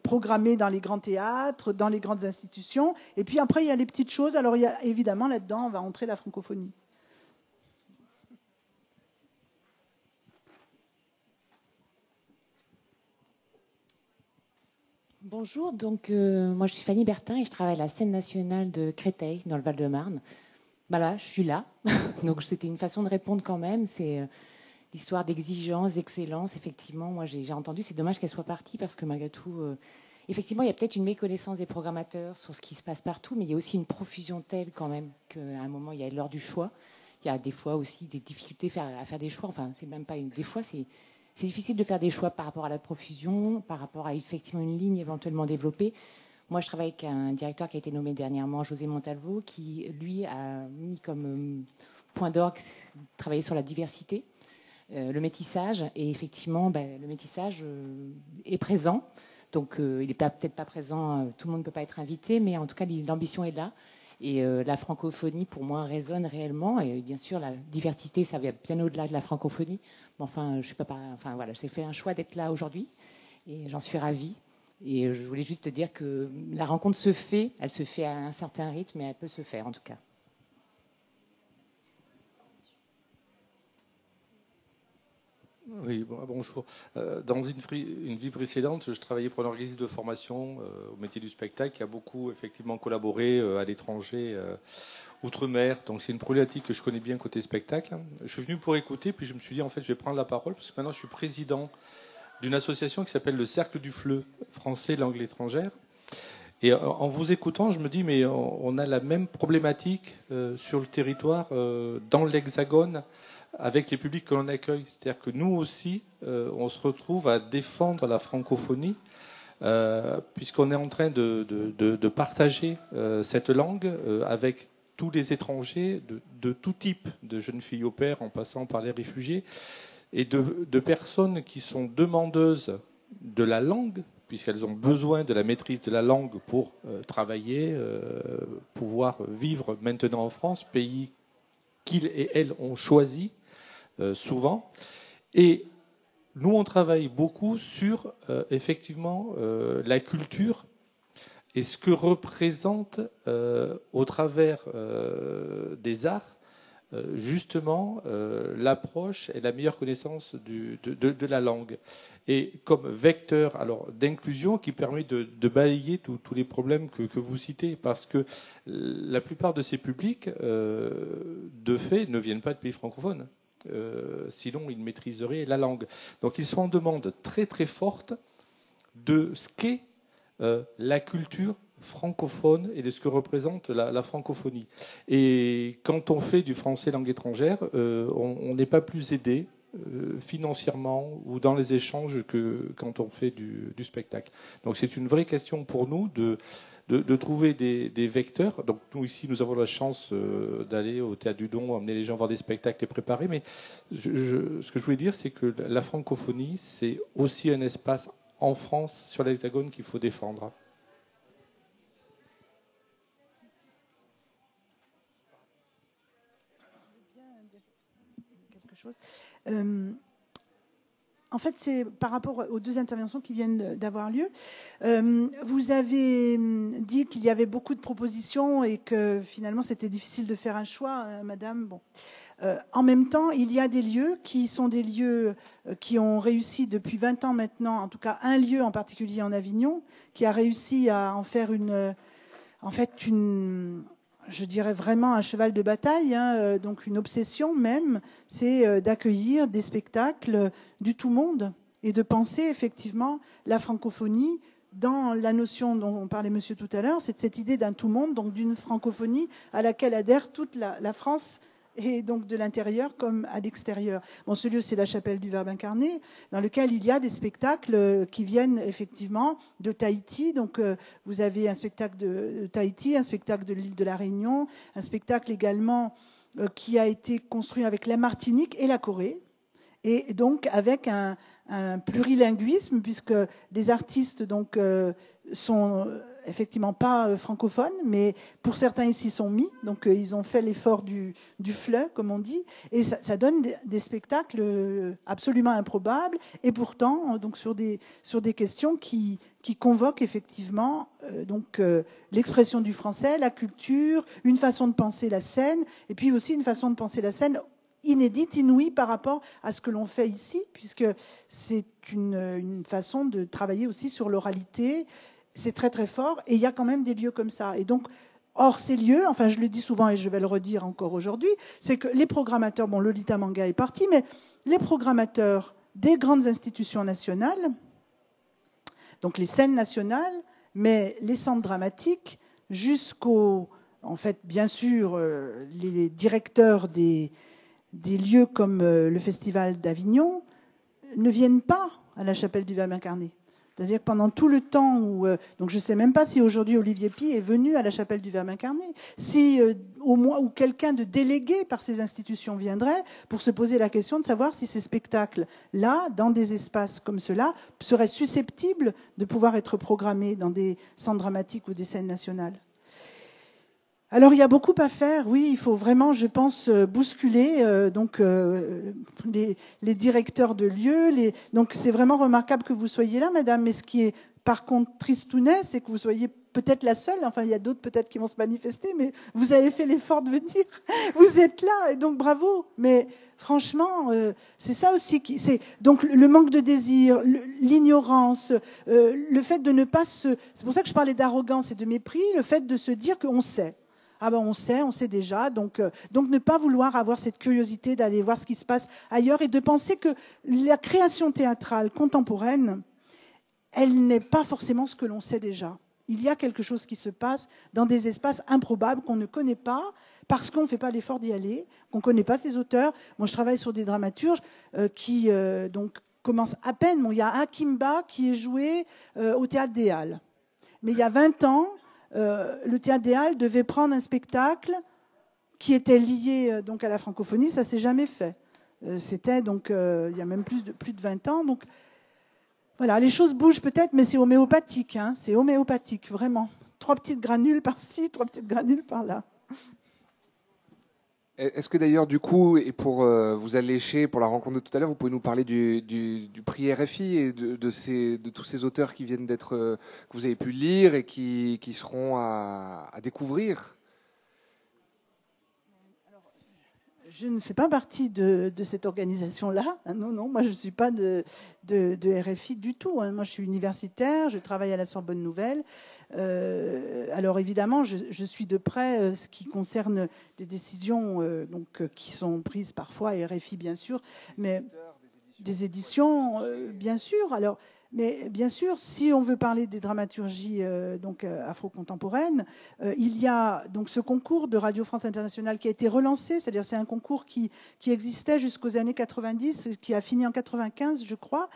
programmés dans les grands théâtres, dans les grandes institutions. Et puis après, il y a les petites choses. Alors, il y a, évidemment, là-dedans, on va entrer la francophonie. Bonjour, donc moi je suis Fanny Bertin et je travaille à la scène nationale de Créteil, dans le Val-de-Marne. Voilà, je suis là. Donc c'était une façon de répondre quand même. C'est l'histoire d'exigence, d'excellence. Effectivement, moi j'ai entendu, c'est dommage qu'elle soit partie parce que malgré tout, effectivement, il y a peut-être une méconnaissance des programmateurs sur ce qui se passe partout, mais il y a aussi une profusion telle quand même qu'à un moment, il y a l'heure du choix. Il y a des fois aussi des difficultés à faire des choix. Enfin, c'est même pas des fois, c'est difficile de faire des choix par rapport à la profusion, par rapport à effectivement une ligne éventuellement développée. Moi, je travaille avec un directeur qui a été nommé dernièrement, José Montalvo, qui, lui, a mis comme point d'orgue travailler sur la diversité. Le métissage, et effectivement le métissage est présent, donc il n'est peut-être pas présent, tout le monde ne peut pas être invité, mais en tout cas l'ambition est là, et la francophonie pour moi résonne réellement, et bien sûr la diversité ça va bien au-delà de la francophonie, mais enfin je peux pas, enfin voilà, j'ai fait un choix d'être là aujourd'hui et j'en suis ravie, et je voulais juste te dire que la rencontre se fait, elle se fait à un certain rythme, mais elle peut se faire en tout cas. Oui, bonjour. Dans une vie précédente, je travaillais pour un organisme de formation au métier du spectacle qui a beaucoup effectivement collaboré à l'étranger, outre-mer. Donc c'est une problématique que je connais bien côté spectacle. Je suis venu pour écouter, puis je me suis dit en fait je vais prendre la parole parce que maintenant je suis président d'une association qui s'appelle le Cercle du FLE, français langue étrangère. Et en vous écoutant, je me dis mais on a la même problématique sur le territoire, dans l'Hexagone, avec les publics que l'on accueille. C'est-à-dire que nous aussi, on se retrouve à défendre la francophonie, puisqu'on est en train de partager cette langue avec tous les étrangers de tout type, de jeunes filles au pair en passant par les réfugiés, et de personnes qui sont demandeuses de la langue, puisqu'elles ont besoin de la maîtrise de la langue pour travailler, pouvoir vivre maintenant en France, pays qu'ils et elles ont choisi, souvent. Et nous, on travaille beaucoup sur, effectivement, la culture et ce que représente, au travers des arts, justement, l'approche et la meilleure connaissance de la langue. Et comme vecteur alors d'inclusion qui permet de balayer tous les problèmes que vous citez, parce que la plupart de ces publics, de fait, ne viennent pas de pays francophones. Sinon, ils maîtriseraient la langue. Donc, ils sont en demande très très forte de ce qu'est la culture francophone et de ce que représente la francophonie. Et quand on fait du français langue étrangère, on n'est pas plus aidé financièrement ou dans les échanges que quand on fait du spectacle. Donc, c'est une vraie question pour nous de trouver des vecteurs. Donc nous ici, nous avons la chance d'aller au Théâtre du Don, emmener les gens voir des spectacles et préparer. Mais ce que je voulais dire, c'est que la francophonie, c'est aussi un espace en France, sur l'Hexagone, qu'il faut défendre. Quelque chose. En fait, c'est par rapport aux deux interventions qui viennent d'avoir lieu. Vous avez dit qu'il y avait beaucoup de propositions et que finalement c'était difficile de faire un choix, madame. Bon. En même temps, il y a des lieux qui sont des lieux qui ont réussi depuis 20 ans maintenant, en tout cas un lieu en particulier en Avignon, qui a réussi à en faire je dirais vraiment un cheval de bataille, donc une obsession même, c'est d'accueillir des spectacles du tout monde et de penser effectivement la francophonie dans la notion dont on parlait monsieur tout à l'heure, c'est de cette idée d'un tout monde, donc d'une francophonie à laquelle adhère toute la France, et donc de l'intérieur comme à l'extérieur. Bon, ce lieu, c'est la chapelle du Verbe incarné, dans lequel il y a des spectacles qui viennent effectivement de Tahiti. Donc, vous avez un spectacle de Tahiti, un spectacle de l'île de la Réunion, un spectacle également qui a été construit avec la Martinique et la Corée, et donc avec un plurilinguisme, puisque les artistes donc sont effectivement pas francophones, mais pour certains ici sont mis, donc ils ont fait l'effort du FLE, comme on dit, et ça donne des spectacles absolument improbables, et pourtant donc sur des questions qui convoquent effectivement l'expression du français, la culture, une façon de penser la scène, et puis aussi une façon de penser la scène inédite, inouïe par rapport à ce que l'on fait ici, puisque c'est une façon de travailler aussi sur l'oralité. C'est très très fort, et il y a quand même des lieux comme ça. Et donc, hors ces lieux, enfin je le dis souvent et je vais le redire encore aujourd'hui, c'est que les programmateurs, bon, Lolita Manga est parti, mais les programmateurs des grandes institutions nationales, donc les scènes nationales, mais les centres dramatiques, jusqu'au, en fait, bien sûr, les directeurs des lieux comme le Festival d'Avignon ne viennent pas à la chapelle du Verbe incarné. C'est-à-dire que pendant tout le temps où... donc je ne sais même pas si aujourd'hui Olivier Py est venu à la chapelle du Verbe incarné, si au moins ou quelqu'un de délégué par ces institutions viendrait pour se poser la question de savoir si ces spectacles-là, dans des espaces comme cela, seraient susceptibles de pouvoir être programmés dans des centres dramatiques ou des scènes nationales. Alors il y a beaucoup à faire, oui, il faut vraiment, je pense, bousculer les directeurs de lieux. Donc c'est vraiment remarquable que vous soyez là, madame, mais ce qui est par contre tristounet, c'est que vous soyez peut-être la seule, enfin il y a d'autres peut-être qui vont se manifester, mais vous avez fait l'effort de venir, vous êtes là, et donc bravo. Mais franchement, c'est ça aussi c'est donc le manque de désir, l'ignorance, le fait de ne pas c'est pour ça que je parlais d'arrogance et de mépris, le fait de se dire qu'on sait. Ah ben on sait déjà, donc ne pas vouloir avoir cette curiosité d'aller voir ce qui se passe ailleurs et de penser que la création théâtrale contemporaine, elle n'est pas forcément ce que l'on sait déjà. Il y a quelque chose qui se passe dans des espaces improbables qu'on ne connaît pas parce qu'on ne fait pas l'effort d'y aller, qu'on ne connaît pas ces auteurs. Moi, je travaille sur des dramaturges qui donc commencent à peine. Bon, il y a Akimba qui est joué au Théâtre des Halles. Mais il y a 20 ans, le Théâtre des Halles devait prendre un spectacle qui était lié donc à la francophonie. Ça ne s'est jamais fait. C'était donc il y a même plus de 20 ans. Donc voilà, les choses bougent peut-être, mais c'est homéopathique. Hein, c'est homéopathique, vraiment. 3 petites granules par-ci, 3 petites granules par-là. Est-ce que d'ailleurs, du coup, et pour vous allécher pour la rencontre de tout à l'heure, vous pouvez nous parler du prix RFI et de tous ces auteurs qui viennent d'être, que vous avez pu lire et qui seront à découvrir? Je ne fais pas partie de cette organisation-là. Non, moi je ne suis pas de RFI du tout. Moi je suis universitaire, je travaille à la Sorbonne Nouvelle. Alors évidemment, je suis de près ce qui concerne les décisions qui sont prises parfois, RFI bien sûr, mais des éditions bien sûr. Alors, mais bien sûr, si on veut parler des dramaturgies afro-contemporaines, il y a donc ce concours de Radio France Internationale qui a été relancé, c'est-à-dire c'est un concours qui existait jusqu'aux années 90, qui a fini en 95, je crois,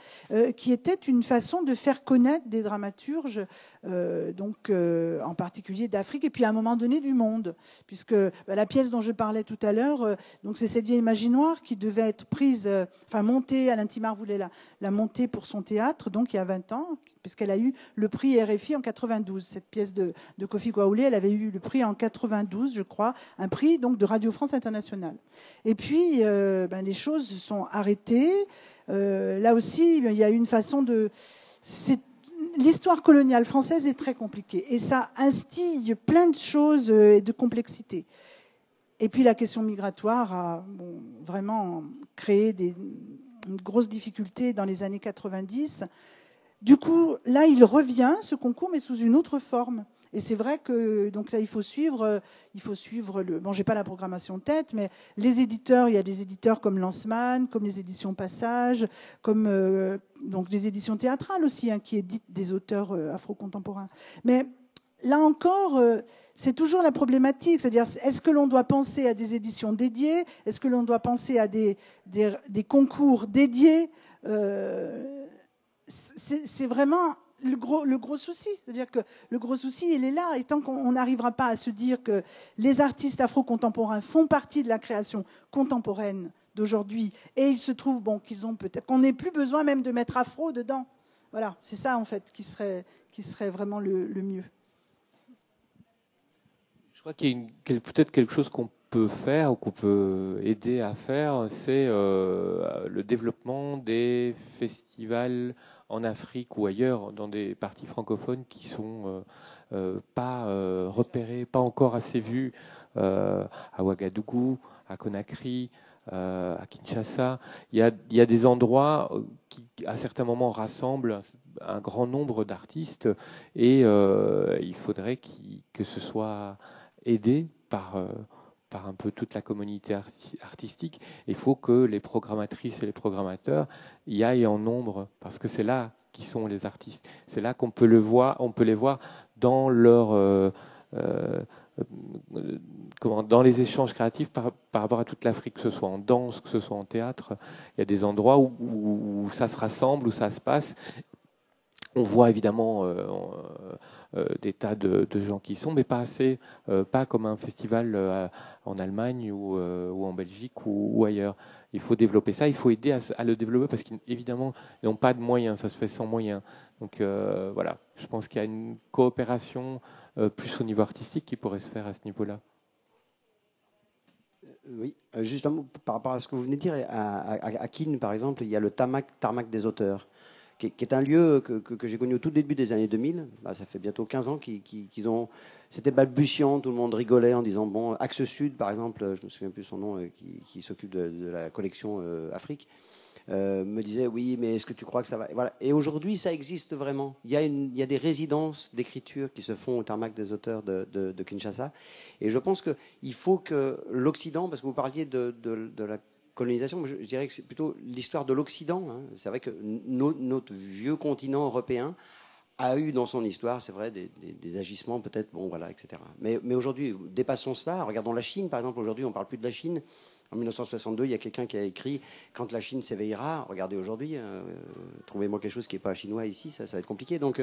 qui était une façon de faire connaître des dramaturges, en particulier d'Afrique, et puis à un moment donné du monde, puisque la pièce dont je parlais tout à l'heure, donc c'est cette vieille magie noire qui devait être prise, montée, Alain Timard voulait la monter pour son théâtre, donc il y a 20 ans, puisqu'elle a eu le prix RFI en 92. Cette pièce de Kofi Kwaoulé, elle avait eu le prix en 92, je crois, un prix donc de Radio France Internationale. Et puis, les choses se sont arrêtées. Là aussi, il y a eu une façon de... L'histoire coloniale française est très compliquée et ça instille plein de choses et de complexité. Et puis la question migratoire a vraiment créé une grosse difficulté dans les années 90. Du coup, là, il revient, ce concours, mais sous une autre forme. Et c'est vrai que donc ça, il faut suivre j'ai pas la programmation en tête, mais les éditeurs, il y a des éditeurs comme Lanceman, comme les éditions Passage, comme donc des éditions théâtrales aussi, qui éditent des auteurs afro-contemporains. Mais là encore, c'est toujours la problématique, c'est-à-dire est-ce que l'on doit penser à des éditions dédiées, est-ce que l'on doit penser à des concours dédiés, c'est vraiment le gros souci. C'est-à-dire que le gros souci, il est là. Et tant qu'on n'arrivera pas à se dire que les artistes afro-contemporains font partie de la création contemporaine d'aujourd'hui, et il se trouve qu'ils ont peut-être qu'on n'ait plus besoin même de mettre afro dedans. Voilà, c'est ça en fait qui serait vraiment le mieux. Je crois qu'il y a peut-être quelque chose qu'on peut faire ou qu'on peut aider à faire, c'est le développement des festivals en Afrique ou ailleurs, dans des parties francophones qui sont pas repérées, pas encore assez vues, à Ouagadougou, à Conakry, à Kinshasa. Il y a des endroits qui, à certains moments, rassemblent un grand nombre d'artistes et il faudrait que ce soit aidé par un peu toute la communauté artistique. Il faut que les programmatrices et les programmateurs y aillent en nombre, parce que c'est là qui sont les artistes. C'est là qu'on peut les voir dans leur dans les échanges créatifs par rapport à toute l'Afrique, que ce soit en danse, que ce soit en théâtre. Il y a des endroits où ça se rassemble, où ça se passe. On voit évidemment des tas de gens qui y sont, mais pas assez, pas comme un festival en Allemagne ou en Belgique ou ailleurs. Il faut développer ça, il faut aider à le développer parce qu'évidemment, ils n'ont pas de moyens, ça se fait sans moyens. Donc voilà, je pense qu'il y a une coopération plus au niveau artistique qui pourrait se faire à ce niveau-là. Oui, justement, par rapport à ce que vous venez de dire, à Keene, par exemple, il y a le tarmac des auteurs, qui est un lieu que j'ai connu au tout début des années 2000. Bah, ça fait bientôt 15 ans qu'ils ont... C'était balbutiant, tout le monde rigolait en disant, bon, Axe Sud, par exemple, je me souviens plus son nom, qui s'occupe de la collection Afrique, me disait, oui, mais est-ce que tu crois que ça va... Voilà. Et aujourd'hui, ça existe vraiment. Il y a des résidences d'écriture qui se font au Tarmac des auteurs de Kinshasa. Et je pense qu'il faut que l'Occident, parce que vous parliez de la colonisation, je dirais que c'est plutôt l'histoire de l'Occident. Hein. C'est vrai que notre vieux continent européen a eu dans son histoire, c'est vrai, des agissements peut-être, bon voilà, etc. Mais aujourd'hui, dépassons cela. Regardons la Chine, par exemple. Aujourd'hui, on ne parle plus de la Chine. En 1962, il y a quelqu'un qui a écrit « Quand la Chine s'éveillera ». Regardez aujourd'hui, trouvez-moi quelque chose qui n'est pas chinois ici, ça va être compliqué. Donc,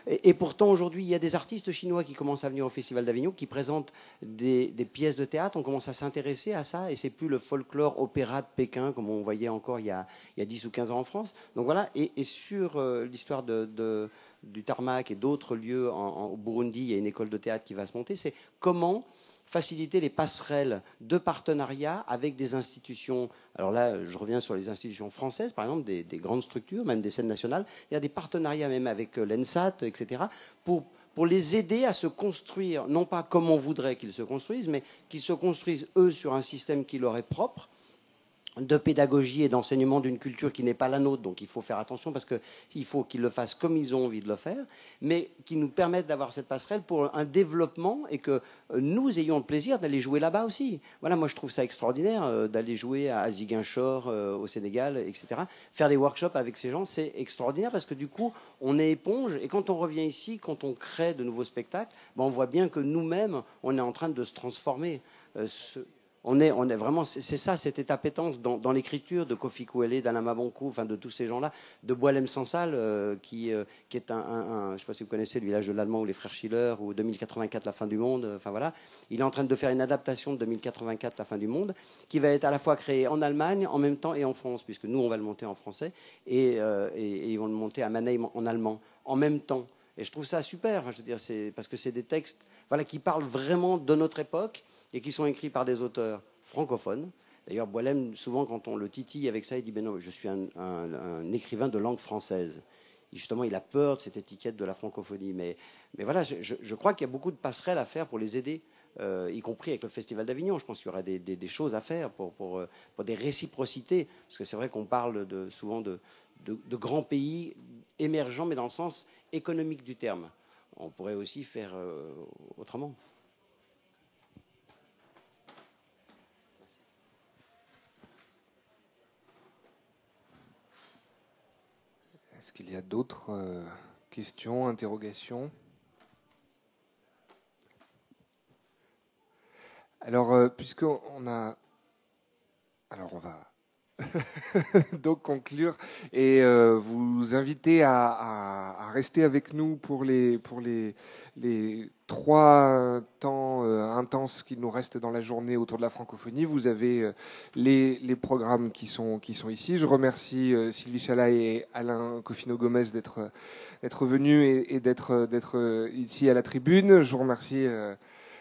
et pourtant, aujourd'hui, il y a des artistes chinois qui commencent à venir au Festival d'Avignon, qui présentent des pièces de théâtre. On commence à s'intéresser à ça, et c'est plus le folklore opéra de Pékin, comme on voyait encore il y a 10 ou 15 ans en France. Donc voilà, et sur l'histoire du Tarmac et d'autres lieux au Burundi, il y a une école de théâtre qui va se monter, c'est comment faciliter les passerelles de partenariat avec des institutions. Alors là, je reviens sur les institutions françaises, par exemple, des grandes structures, même des scènes nationales. Il y a des partenariats même avec l'ENSAT, etc., pour les aider à se construire, non pas comme on voudrait qu'ils se construisent, mais qu'ils se construisent, eux, sur un système qui leur est propre, de pédagogie et d'enseignement d'une culture qui n'est pas la nôtre. Donc il faut faire attention parce qu'il faut qu'ils le fassent comme ils ont envie de le faire, mais qui nous permettent d'avoir cette passerelle pour un développement et que nous ayons le plaisir d'aller jouer là-bas aussi. Voilà, moi je trouve ça extraordinaire d'aller jouer à Ziguinchor au Sénégal, etc. Faire des workshops avec ces gens, c'est extraordinaire parce que du coup, on est éponge et quand on revient ici, quand on crée de nouveaux spectacles, ben, on voit bien que nous-mêmes, on est en train de se transformer. On est vraiment, c'est ça, cette appétence dans l'écriture de Kofi Kouélé, d'Alain Mabonkou, enfin de tous ces gens-là, de Boilem Sansal, qui est je ne sais pas si vous connaissez le village de l'Allemand ou les frères Schiller, ou 2084, la fin du monde, enfin voilà. Il est en train de faire une adaptation de 2084, la fin du monde, qui va être à la fois créée en Allemagne, en même temps et en France, puisque nous, on va le monter en français, et ils vont le monter à Mannheim en allemand, en même temps. Et je trouve ça super, je veux dire, parce que c'est des textes voilà, qui parlent vraiment de notre époque, et qui sont écrits par des auteurs francophones. D'ailleurs, Boilem, souvent, quand on le titille avec ça, il dit « Ben non, je suis un écrivain de langue française ». Justement, il a peur de cette étiquette de la francophonie. Mais voilà, je crois qu'il y a beaucoup de passerelles à faire pour les aider, y compris avec le Festival d'Avignon. Je pense qu'il y aurait des choses à faire pour des réciprocités. Parce que c'est vrai qu'on parle souvent de grands pays émergents, mais dans le sens économique du terme. On pourrait aussi faire autrement. Est-ce qu'il y a d'autres questions, interrogations? Alors, puisqu'on a... Alors, on va donc conclure et vous inviter à rester avec nous pour les 3 temps intenses qui nous restent dans la journée autour de la francophonie. Vous avez les programmes qui sont ici. Je remercie Sylvie Chalat et Alain Cofino-Gomez d'être venus et d'être ici à la tribune. Je vous remercie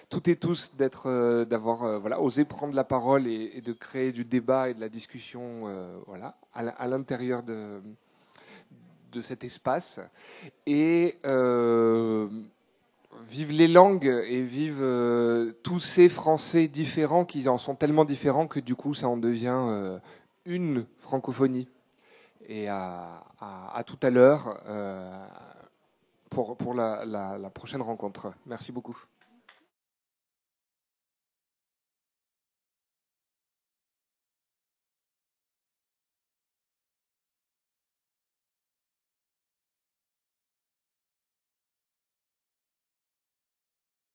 toutes et tous d'avoir voilà, osé prendre la parole et de créer du débat et de la discussion voilà, à l'intérieur de cet espace. Et vive les langues et vive tous ces Français différents qui en sont tellement différents que du coup ça en devient une francophonie. Et à tout à l'heure pour la prochaine rencontre. Merci beaucoup.